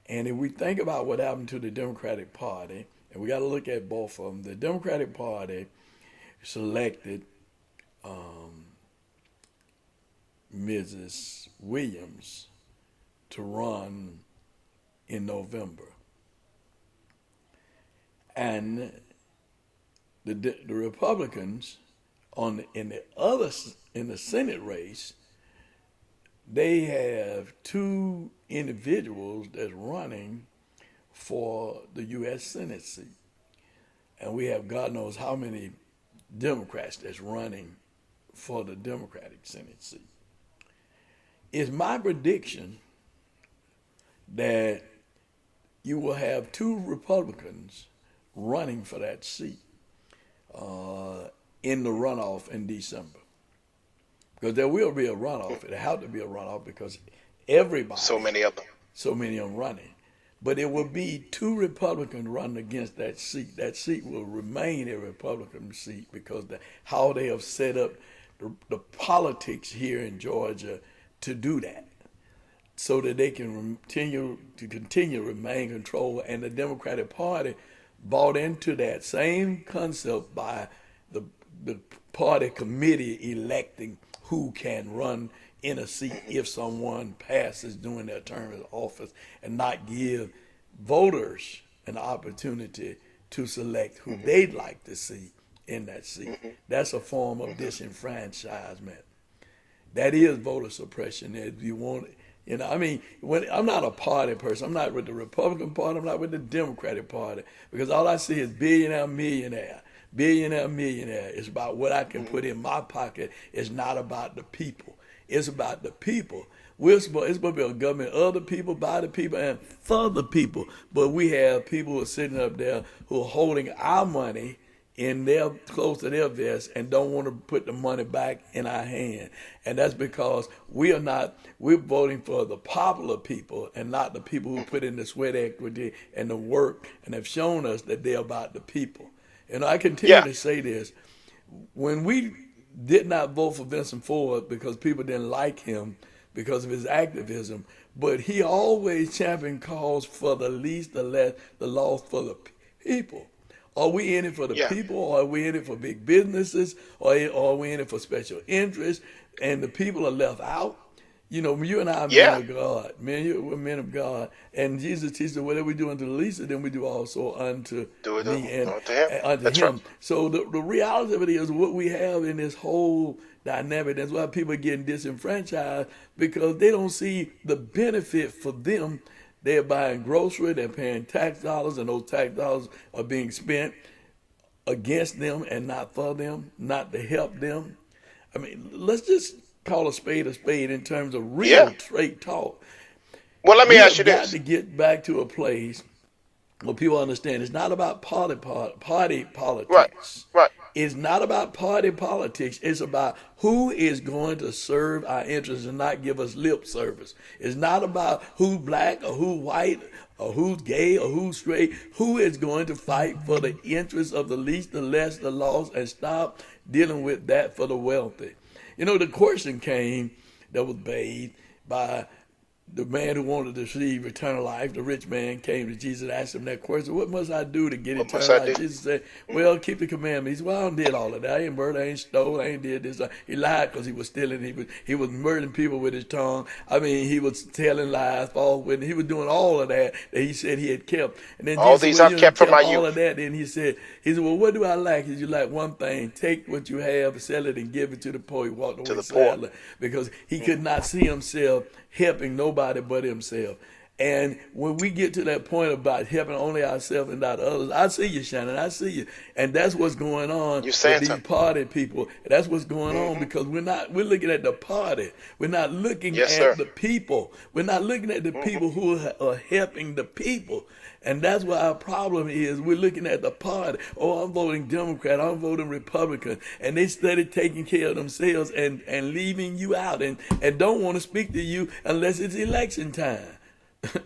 And if we think about what happened to the Democratic Party, and we got to look at both of them, the Democratic Party selected Mrs. Williams to run in November. And the Republicans in the Senate race, they have two individuals that's running for the U.S. Senate seat. And we have God knows how many Democrats that's running for the Democratic Senate seat. It's my prediction that you will have two Republicans running for that seat in the runoff in December. Because there will be a runoff. It have to be a runoff because everybody. So many of them running. But it will be two Republicans running against that seat. That seat will remain a Republican seat because how they have set up the politics here in Georgia to do that, so that they can continue to remain control. And the Democratic Party bought into that same concept by the party committee electing who can run in a seat if someone passes during their term of office, and not give voters an opportunity to select who they'd like to see in that seat. That's a form of disenfranchisement. That is voter suppression. If you want it, I'm not a party person. I'm not with the Republican Party. I'm not with the Democratic Party, because all I see is billionaire, millionaire. Billionaire, millionaire. It's about what I can put in my pocket. It's not about the people. It's about the people. It's supposed to be a government of the people, by the people, and for the people. But we have people who are sitting up there who are holding our money close to their vest and don't want to put the money back in our hand. And that's because we're voting for the popular people and not the people who put in the sweat equity and the work and have shown us that they're about the people. And I continue to say this. When we did not vote for Vincent Ford because people didn't like him because of his activism, but he always championed cause for the least, the less, the lost for the people. Are we in it for the people, or are we in it for big businesses, or are we in it for special interests, and the people are left out? You know, you and I are men of God. We're men of God. And Jesus teaches that whatever we do unto the least of them, we do also unto me and unto him. Right. So the reality of it is what we have in this whole dynamic. That's why people are getting disenfranchised, because they don't see the benefit for them. They're buying grocery, they're paying tax dollars, and those tax dollars are being spent against them and not for them, not to help them. I mean, let's just call a spade in terms of real straight talk. Well, let me ask you this. We've got to get back to a place where people understand it's not about party politics. Right. It's not about party politics. It's about who is going to serve our interests and not give us lip service. It's not about who's black or who's white or who's gay or who's straight. Who is going to fight for the interests of the least, the less, the lost, and stop dealing with that for the wealthy. You know, the question came that was made by the man who wanted to receive eternal life. The rich man came to Jesus and asked him that question: what must I do to get eternal life? Jesus said, well, keep the commandments. He said, well, I did all of that. I ain't murdered, I ain't stole, I ain't did this. He lied because he was stealing. He was murdering people with his tongue. I mean, he was telling lies, false witness. He was doing all of that he said he had kept. And then all Jesus these said, I've kept from my youth. All of that. Then he said, well, what do I lack? He said, you lack one thing. Take what you have, sell it, and give it to the poor. He walked away sadly because he could not see himself helping nobody but himself. And when we get to that point about helping only ourselves and not others, I see you, Shanan. I see you. And that's what's going on with these party people. That's what's going on, because we're looking at the party. We're not looking at the people. We're not looking at the people who are helping the people. And that's what our problem is. We're looking at the party. Oh, I'm voting Democrat. I'm voting Republican. And they started taking care of themselves and leaving you out and don't want to speak to you unless it's election time.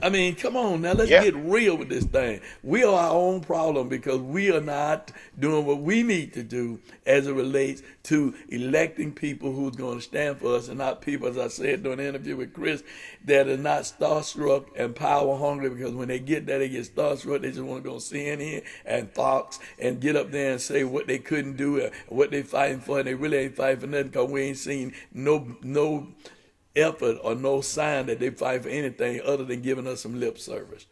I mean, come on now, let's Yeah. get real with this thing. We are our own problem because we are not doing what we need to do as it relates to electing people who's going to stand for us and not people, as I said during the interview with Chris, that are not starstruck and power hungry because when they get there, they get starstruck. They just want to go CNN and Fox and get up there and say what they couldn't do and what they fighting for, and they really ain't fighting for nothing because we ain't seen no effort or no sign that they fight for anything other than giving us some lip service.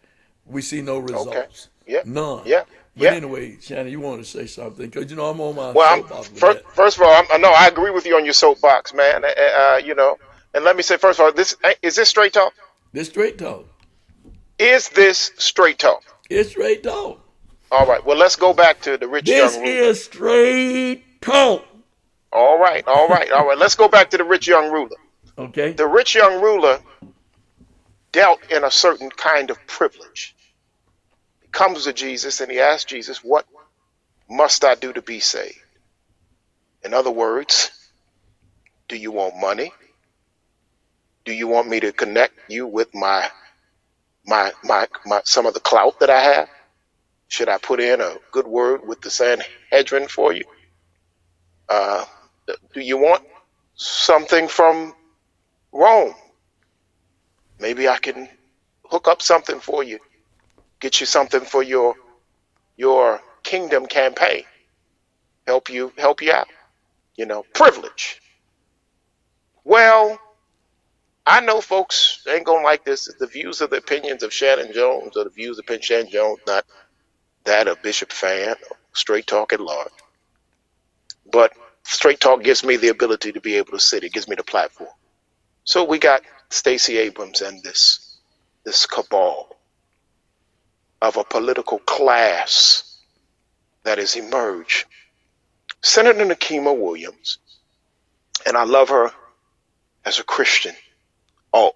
We see no Okay. results. Yeah. None. Yeah. But Yeah. anyway, Shannon, you want to say something? Because, I'm on my Well, soapbox with that. first of all, no, I agree with you on your soapbox, man. And let me say, first of all, is this straight talk? This straight talk. Is this straight talk? It's straight talk. All right. Well, let's go back to the rich This young ruler. is straight talk. All right. All right. All right. Let's go back to the rich young ruler. Okay? The rich young ruler dealt in a certain kind of privilege. He comes to Jesus and he asks Jesus, "What must I do to be saved?" In other words, do you want money? Do you want me to connect you with my some of the clout that I have? Should I put in a good word with the Sanhedrin for you? Do you want something from Rome? Maybe I can hook up something for you, get you something for your kingdom campaign, help you out. Privilege. Well, I know folks ain't gonna like this. The views or the opinions of Shannon Jones or the views of Shannon Jones, not that of Bishop Fann or Straight Talk at large. But Straight Talk gives me the ability to be able to sit. It gives me the platform. So we got Stacey Abrams and this cabal of a political class that has emerged. Senator Nikema Williams, and I love her as a Christian. Oh,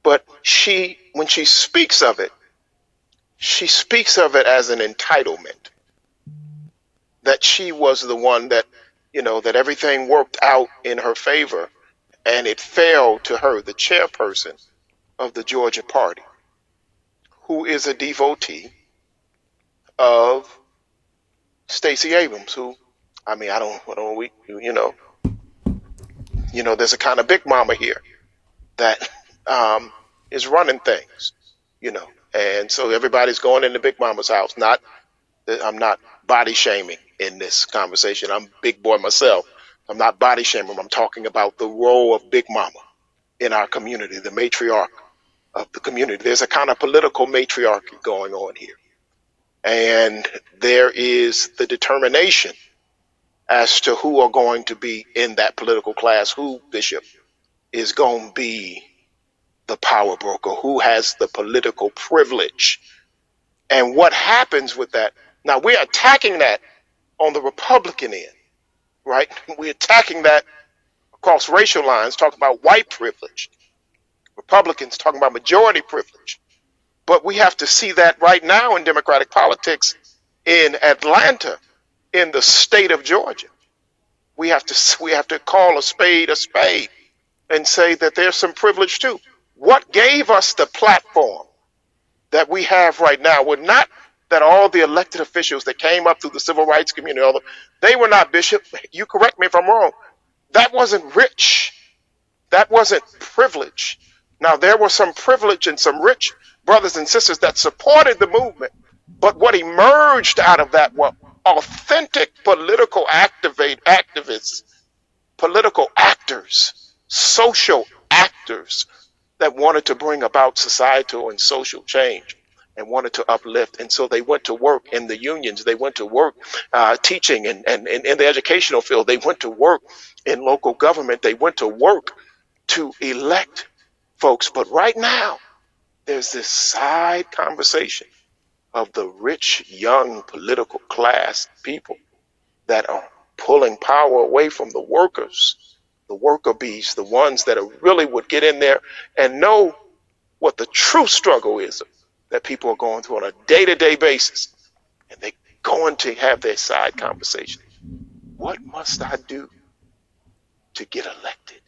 but when she speaks of it, she speaks of it as an entitlement. That she was the one that, that everything worked out in her favor, and it fell to her, the chairperson of the Georgia party, who is a devotee of Stacey Abrams, who, I mean, there's a kind of big mama here that is running things, and so everybody's going into Big Mama's house. I'm not body shaming in this conversation. I'm a big boy myself. I'm not body shaming. I'm talking about the role of Big Mama in our community, the matriarch of the community. There's a kind of political matriarchy going on here. And there is the determination as to who are going to be in that political class, who, Bishop, is going to be the power broker, who has the political privilege. And what happens with that? Now, we're attacking that on the Republican end, right? We're attacking that across racial lines, talking about white privilege. Republicans talking about majority privilege. But we have to see that right now in Democratic politics in Atlanta, in the state of Georgia. We have to call a spade and say that there's some privilege too. What gave us the platform that we have right now were not that all the elected officials that came up through the civil rights community, they were not, Bishop, you correct me if I'm wrong, that wasn't rich. That wasn't privilege. Now, there was some privilege and some rich brothers and sisters that supported the movement, but what emerged out of that were authentic political activists, political actors, social actors that wanted to bring about societal and social change and wanted to uplift. And so they went to work in the unions. They went to work teaching and in the educational field. They went to work in local government. They went to work to elect folks. But right now, there's this side conversation of the rich, young political class people that are pulling power away from the workers, the worker bees, the ones that really would get in there and know what the true struggle is that people are going through on a day-to-day basis. And they're going to have their side conversation. What must I do to get elected?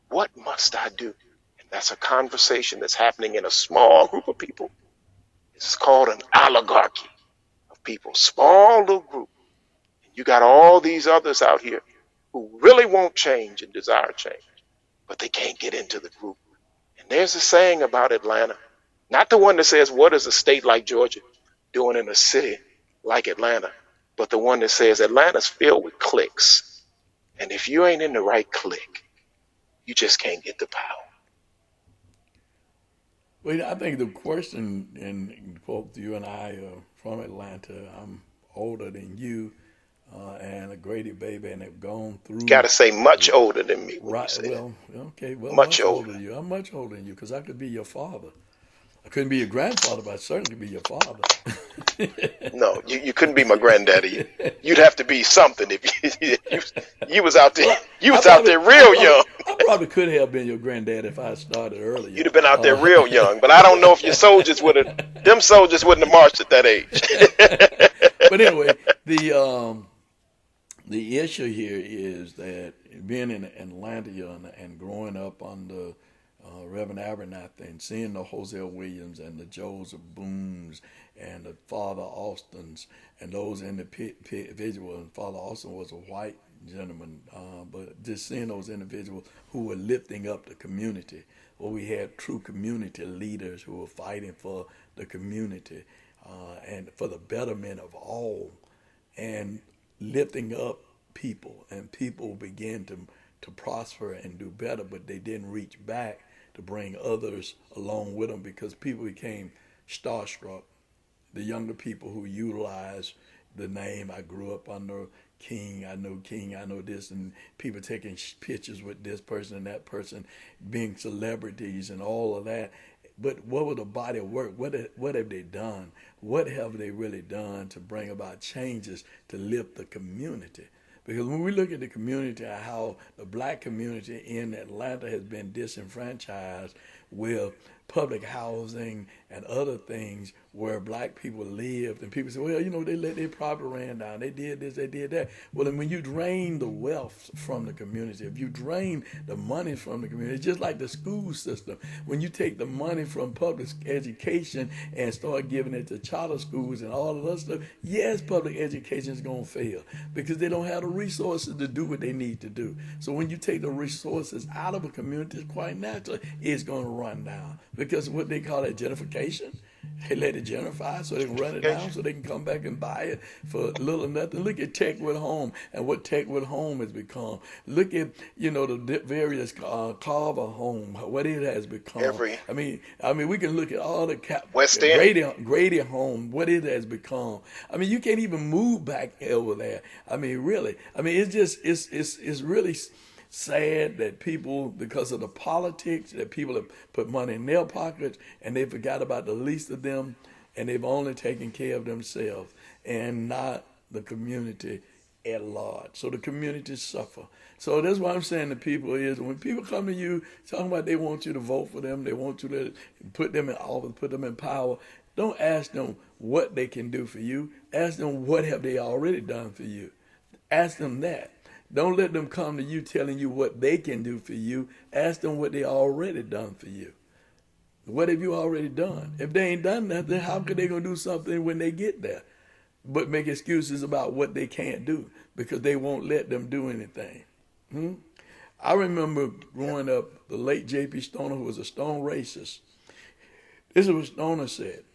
What must I do? And That's a conversation that's happening in a small group of people. It's called an oligarchy of people, small little group. You got all these others out here who really want change and desire change, but they can't get into the group. And there's a saying about Atlanta, not the one that says, what is a state like Georgia doing in a city like Atlanta, but the one that says Atlanta's filled with cliques. And if you ain't in the right clique, you just can't get the power. Well, I think the question, and both you and I are from Atlanta. I'm older than you, and a Grady baby, and have gone through. Got to say much older than me when you Right. say Well, okay. Well, much much older older. than you. I'm much older than you because I could be your father. I couldn't be your grandfather, but I certainly could be your father. No, you couldn't be my granddaddy. You'd have to be something if you was out there. Well, You was out there real young. I probably could have been your granddad if I had started earlier. You'd have been out there real young, but I don't know if your soldiers would have. Them soldiers wouldn't have marched at that age. But anyway, the issue here is that being in Atlanta and growing up under Reverend Abernathy and seeing the Hosea Williams and the Joseph Booms and the Father Austins and those individuals, and Father Austin was a white gentleman, but just seeing those individuals who were lifting up the community, where we had true community leaders who were fighting for the community and for the betterment of all, and lifting up people, and people began to prosper and do better, but they didn't reach back to bring others along with them because people became starstruck. The younger people who utilized the name, I grew up under King, I know this, and people taking pictures with this person and that person, being celebrities and all of that. But what was the body of work? What have they done? What have they really done to bring about changes to lift the community? Because when we look at the community, how the black community in Atlanta has been disenfranchised with public housing and other things where black people lived, and people say, well, they let their property ran down, they did this, they did that. Well, then when you drain the wealth from the community, if you drain the money from the community, it's just like the school system. When you take the money from public education and start giving it to charter schools and all of that stuff, yes, public education is going to fail because they don't have the resources to do what they need to do. So when you take the resources out of a community, it's quite natural, it's going to run down because what they call it gentrification. They let it gentrify so they can run it down so they can come back and buy it for little or nothing. Look at Techwood Home and what Techwood Home has become. Look at, the various Carver Home, what it has become. I mean, we can look at all the West End. Grady Home, what it has become. I mean, you can't even move back over there. I mean, really. I mean, it's just, it's really sad that people, because of the politics, that people have put money in their pockets and they forgot about the least of them, and they've only taken care of themselves and not the community at large. So the community suffer. So that's why I'm saying to people is when people come to you talking about they want you to vote for them, they want you to put them in office, put them in power, don't ask them what they can do for you. Ask them what have they already done for you. Ask them that. Don't let them come to you telling you what they can do for you. Ask them what they already done for you. What have you already done? If they ain't done nothing, how could they gonna do something when they get there? But make excuses about what they can't do because they won't let them do anything. I remember growing up, the late J.P. Stoner, who was a Stone racist. This is what Stoner said.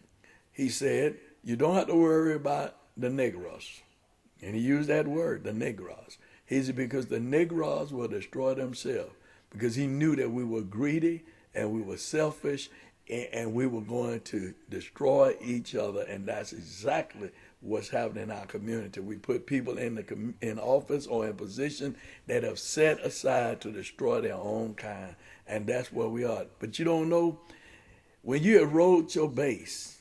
He said, you don't have to worry about the Negroes. And he used that word, the Negroes. He said, because the Negroes will destroy themselves. Because he knew that we were greedy and we were selfish and we were going to destroy each other. And that's exactly what's happening in our community. We put people in office or in position that have set aside to destroy their own kind. And that's where we are. But you don't know, when you erode your base,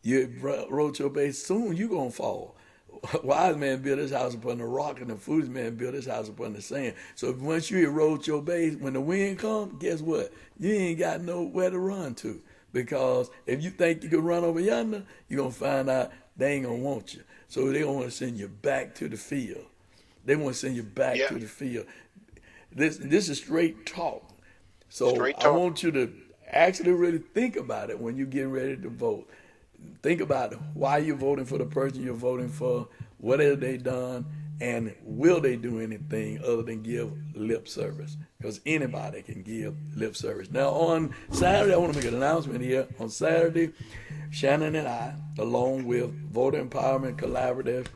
soon you're going to fall. Wise man built his house upon the rock, and the foolish man built his house upon the sand. So once you erode your base, when the wind comes, guess what? You ain't got nowhere to run to. Because if you think you can run over yonder, you're going to find out they ain't going to want you. So they're going to want to send you back to the field. They want to send you back to the field. This is straight talk. So Straight I talk. want you to actually really think about it when you get ready to vote. Think about why you're voting for the person you're voting for, what have they done, and will they do anything other than give lip service? Because anybody can give lip service. Now, on Saturday, I want to make an announcement here. On Saturday, Shanan and I, along with Voter Empowerment Collaborative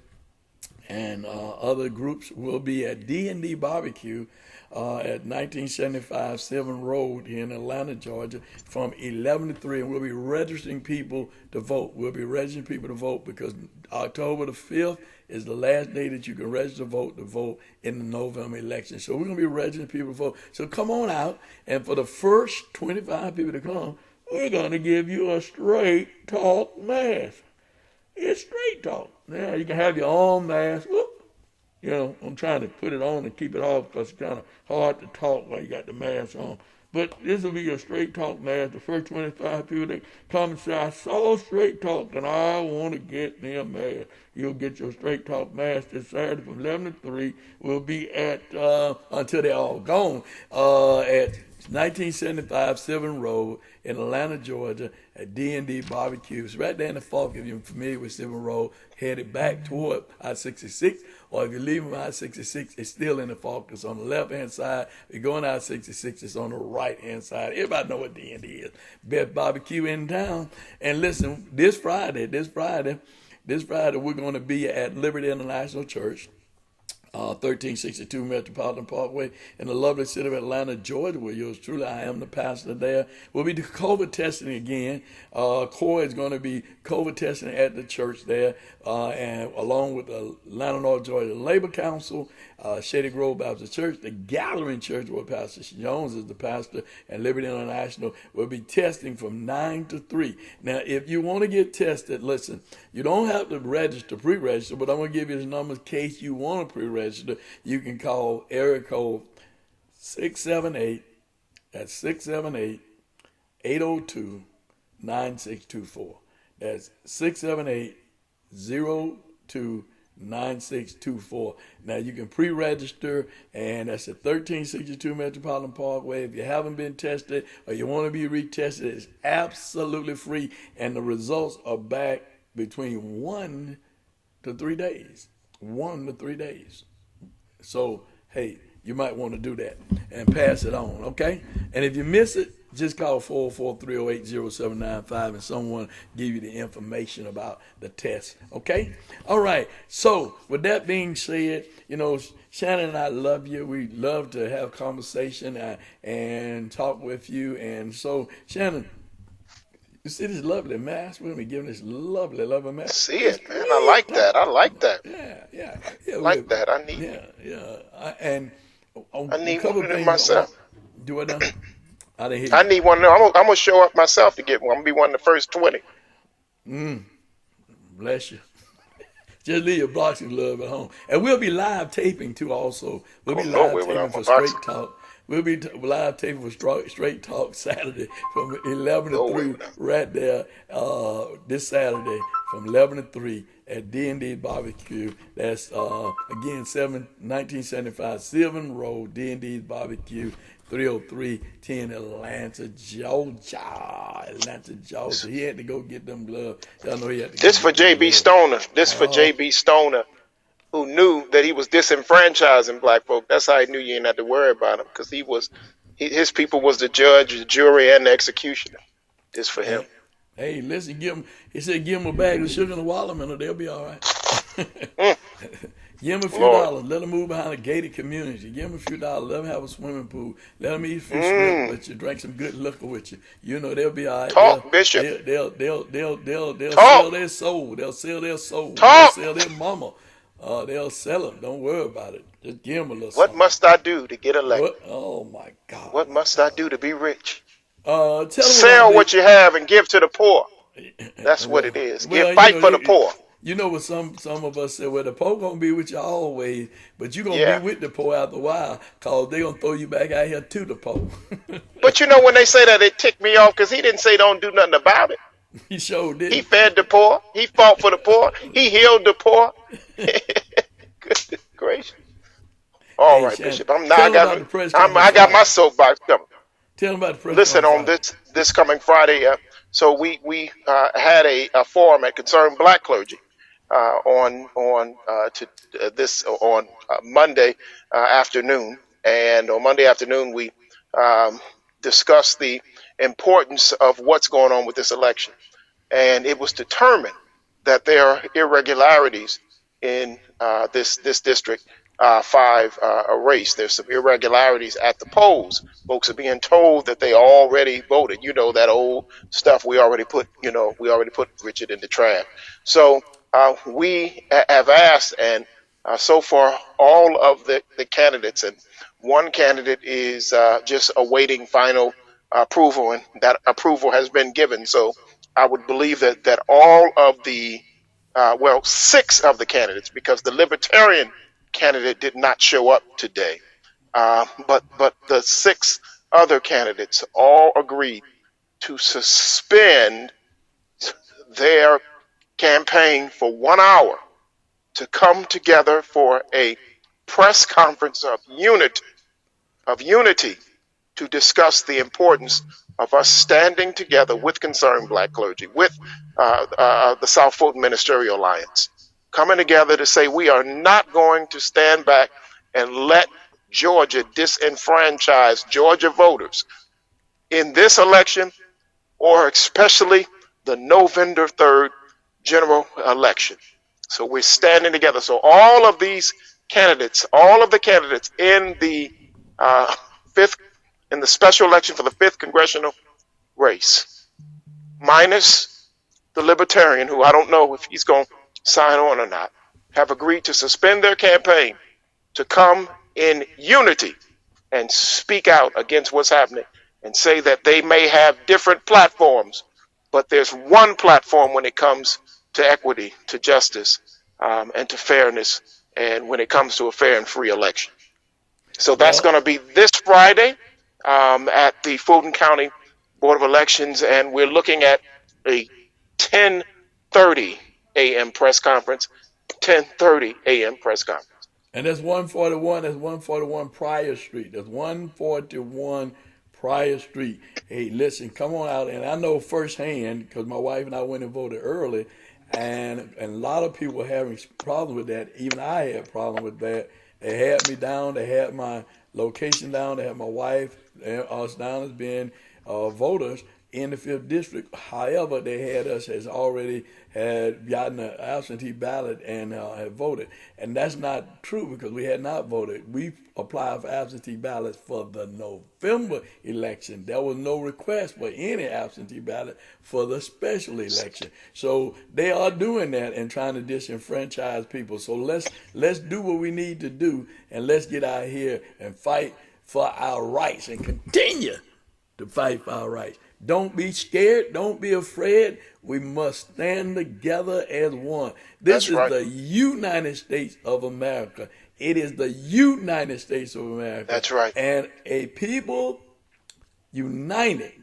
and other groups, will be at D&D Barbecue at 1975 Seven Road here in Atlanta, Georgia, from 11 to 3, and we'll be registering people to vote. We'll be registering people to vote because October the 5th is the last day that you can register to vote in the November election. So we're going to be registering people to vote. So come on out, and for the first 25 people to come, we're going to give you a straight talk mask. It's straight talk. Now you can have your own mask. Whoop. You know, I'm trying to put it on and keep it off because it's kind of hard to talk while you got the mask on. But this will be your straight talk mask. The first 25 people that come and say, I saw straight talk and I want to get me a mask. You'll get your straight talk mask this Saturday from 11 to 3. We'll be at, until they're all gone, at 1975 Seven Road in Atlanta, Georgia, at D&D Barbecue. It's right there in the Falk. If you're familiar with Seven Road, headed back toward I-66, or if you're leaving I-66, it's still in the Falk. It's on the left-hand side. If you're going I-66, it's on the right-hand side. Everybody know what D&D is. Best barbecue in town. And listen, this Friday, we're going to be at Liberty International Church, 1362 Metropolitan Parkway in the lovely city of Atlanta, Georgia, where yours truly, I am the pastor there. We'll be COVID testing again. Corey is going to be COVID testing at the church there, and along with the Atlanta North Georgia Labor Council, Shady Grove Baptist Church, the Gathering Church, where Pastor Jones is the pastor, and Liberty International will be testing from 9 to 3. Now, if you want to get tested, listen, you don't have to pre-register, but I'm going to give you the number in case you want to pre-register. You can call area code 678, that's 678-802-9624. That's 678-02-9624. Now you can pre-register, and that's at 1362 Metropolitan Parkway. If you haven't been tested or you want to be retested, it's absolutely free, and the results are back between 1 to 3 days. 1 to 3 days. So, hey, you might want to do that and pass it on, okay? And if you miss it, just call 404-308-0795 and someone give you the information about the test, okay? All right, so with that being said, you know, Shannon and I love you. We love to have conversation and talk with you. And so, Shannon, you see this lovely mask? We're going to be giving this lovely mask. See it, man. I like that. I like that. Yeah. I like that. I need. And I need one of them myself. Do it now. I didn't hear you. I need one of them. I'm gonna show up myself to get one. I'm gonna be one of the first 20. Bless you. Just leave your boxing glove at home. And we'll be live taping too also. We'll be live taping for Straight Talk. We'll be live taping for Straight Talk Saturday from 11 to 3 right there this Saturday from 11 to 3 at D&D Barbecue. That's, again, 1975 Sylvan Road, D&D Barbecue, 30310 Atlanta, Georgia. He had to go get them gloves. Y'all know he had to This for J.B. Stoner. This for J.B. Stoner, who knew that he was disenfranchising black folk. That's how he knew you didn't have to worry about him, because his people was the judge, the jury, and the executioner. This for him. Hey, listen, he said give him a bag of sugar and a watermelon, they'll be all right. Give them a few dollars. Let them move behind a gated community. Give them a few dollars. Let them have a swimming pool. Let them eat a few shrimp with you. Drink some good liquor with you. You know they'll be all right. Talk, Bishop. They'll sell their soul. They'll sell their soul. Talk. They'll sell their mama. They'll sell them. Don't worry about it. Just give them a little. What must I do to get elected? Oh my God. What must I do to be rich? Sell what you have and give to the poor. That's what it is. Fight for the poor. You know what some of us say, well, the poor going to be with you always, but you're going to be with the poor after a while, because they're going to throw you back out here to the poor. But you know, when they say that, it ticked me off, because he didn't say don't do nothing about it. He sure did. He fed the poor. He fought for the poor. He healed the poor. Goodness gracious. All right, Bishop. I got my soapbox coming. Tell them about the press listen, on on Friday. this coming Friday. So we had a forum at Concerned Black Clergy on Monday afternoon, and on Monday afternoon we um, discussed the importance of what's going on with this election, and it was determined that there are irregularities in this district five race. There's some irregularities at the polls. Folks are being told that they already voted. You know, that old stuff we already put. We already put Richard in the trash. So we have asked, and so far all of the candidates, and one candidate is just awaiting final approval, and that approval has been given. So I would believe that all of the six of the candidates, because the Libertarian candidate did not show up today, but the six other candidates all agreed to suspend their campaign for 1 hour to come together for a press conference of unity to discuss the importance of us standing together with Concerned Black Clergy, with the South Fulton Ministerial Alliance, coming together to say we are not going to stand back and let Georgia disenfranchise Georgia voters in this election, or especially the November 3rd general election. So we're standing together. So all of the candidates in the fifth, in the special election for the 5th congressional race, minus the Libertarian, who I don't know if he's going to sign on or not, have agreed to suspend their campaign to come in unity and speak out against what's happening, and say that they may have different platforms, but there's one platform when it comes to equity, to justice, and to fairness, and when it comes to a fair and free election. So that's going to be this Friday at the Fulton County Board of Elections, and we're looking at a 10:30 a.m. press conference. 10:30 a.m. press conference. And that's 141. That's 141 Pryor Street. That's 141 Pryor Street. Hey, listen, come on out. And I know firsthand, because my wife and I went and voted early, and a lot of people were having problems with that. Even I had problems with that. They had me down. They had my location down. They had my wife and us down as being voters in the 5th district. However, they had us as already had gotten an absentee ballot and had voted. And that's not true, because we had not voted. We applied for absentee ballots for the November election. There was no request for any absentee ballot for the special election. So they are doing that and trying to disenfranchise people. So let's do what we need to do, and let's get out here and fight for our rights and continue to fight for our rights. Don't be scared. Don't be afraid. We must stand together as one. This is the United States of America. It is the United States of America. That's right. And a people united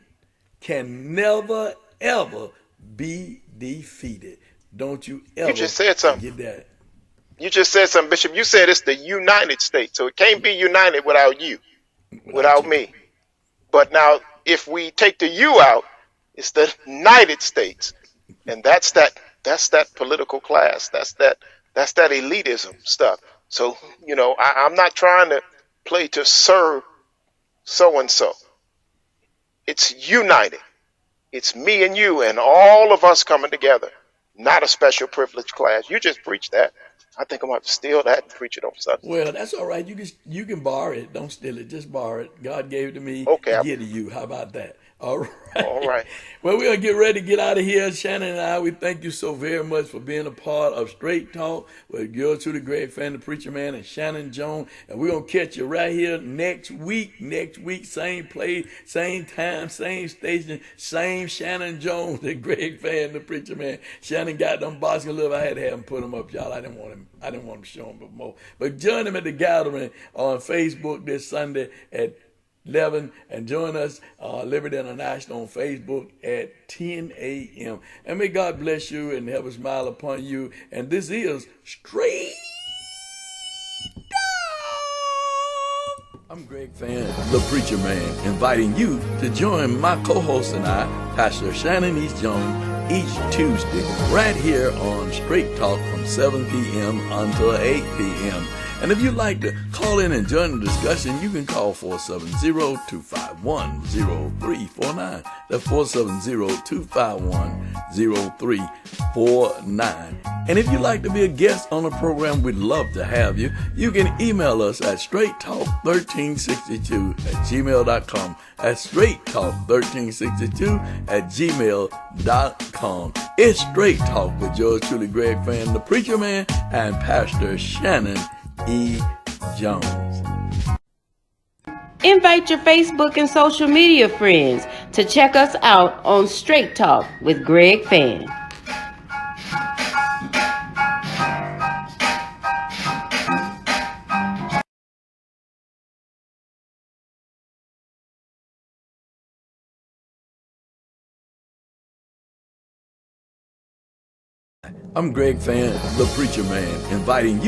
can never, ever be defeated. Don't you ever You just said something. forget that. You just said something, Bishop. You said it's the United States, so it can't be united without you, without me. But now, if we take the U out, it's the United States, and that's that political class. That's that elitism stuff. So I'm not trying to play to serve so and so. It's united. It's me and you and all of us coming together. Not a special privileged class. You just preached that. I think I'm going to steal that and preach it on Sunday. Well, that's all right. You can borrow it. Don't steal it. Just borrow it. God gave it to me. Okay. To give to you. How about that? All right. All right. Well, we're going to get ready to get out of here. Shanan and I, we thank you so very much for being a part of Straight Talk with yours truly, Greg Fann, the Preacher Man, and Shanan Jones. And we're going to catch you right here next week. Next week, same place, same time, same station, same Shanan Jones and Greg Fann, the Preacher Man. Shanan got them boxing gloves. I had to have him put them up, y'all. I didn't want him to show them more. But join him at the gathering on Facebook this Sunday at 11, and join us, Liberty International, on Facebook at 10 a.m. And may God bless you and have a smile upon you. And this is Straight Talk. I'm Greg Fann, the Preacher Man, inviting you to join my co-host and I, Pastor Shanan East Jones, each Tuesday, right here on Straight Talk from 7 p.m. until 8 p.m. And if you'd like to call in and join the discussion, you can call 470-251-0349. That's 470-251-0349. And if you'd like to be a guest on the program, we'd love to have you. You can email us at straighttalk1362@gmail.com. That's straighttalk1362@gmail.com. It's Straight Talk with yours truly, Greg Fann, the Preacher Man, and Pastor Shanan E. Jones. Invite your Facebook and social media friends to check us out on Straight Talk with Greg Fann. I'm Greg Fann, the Preacher Man, inviting you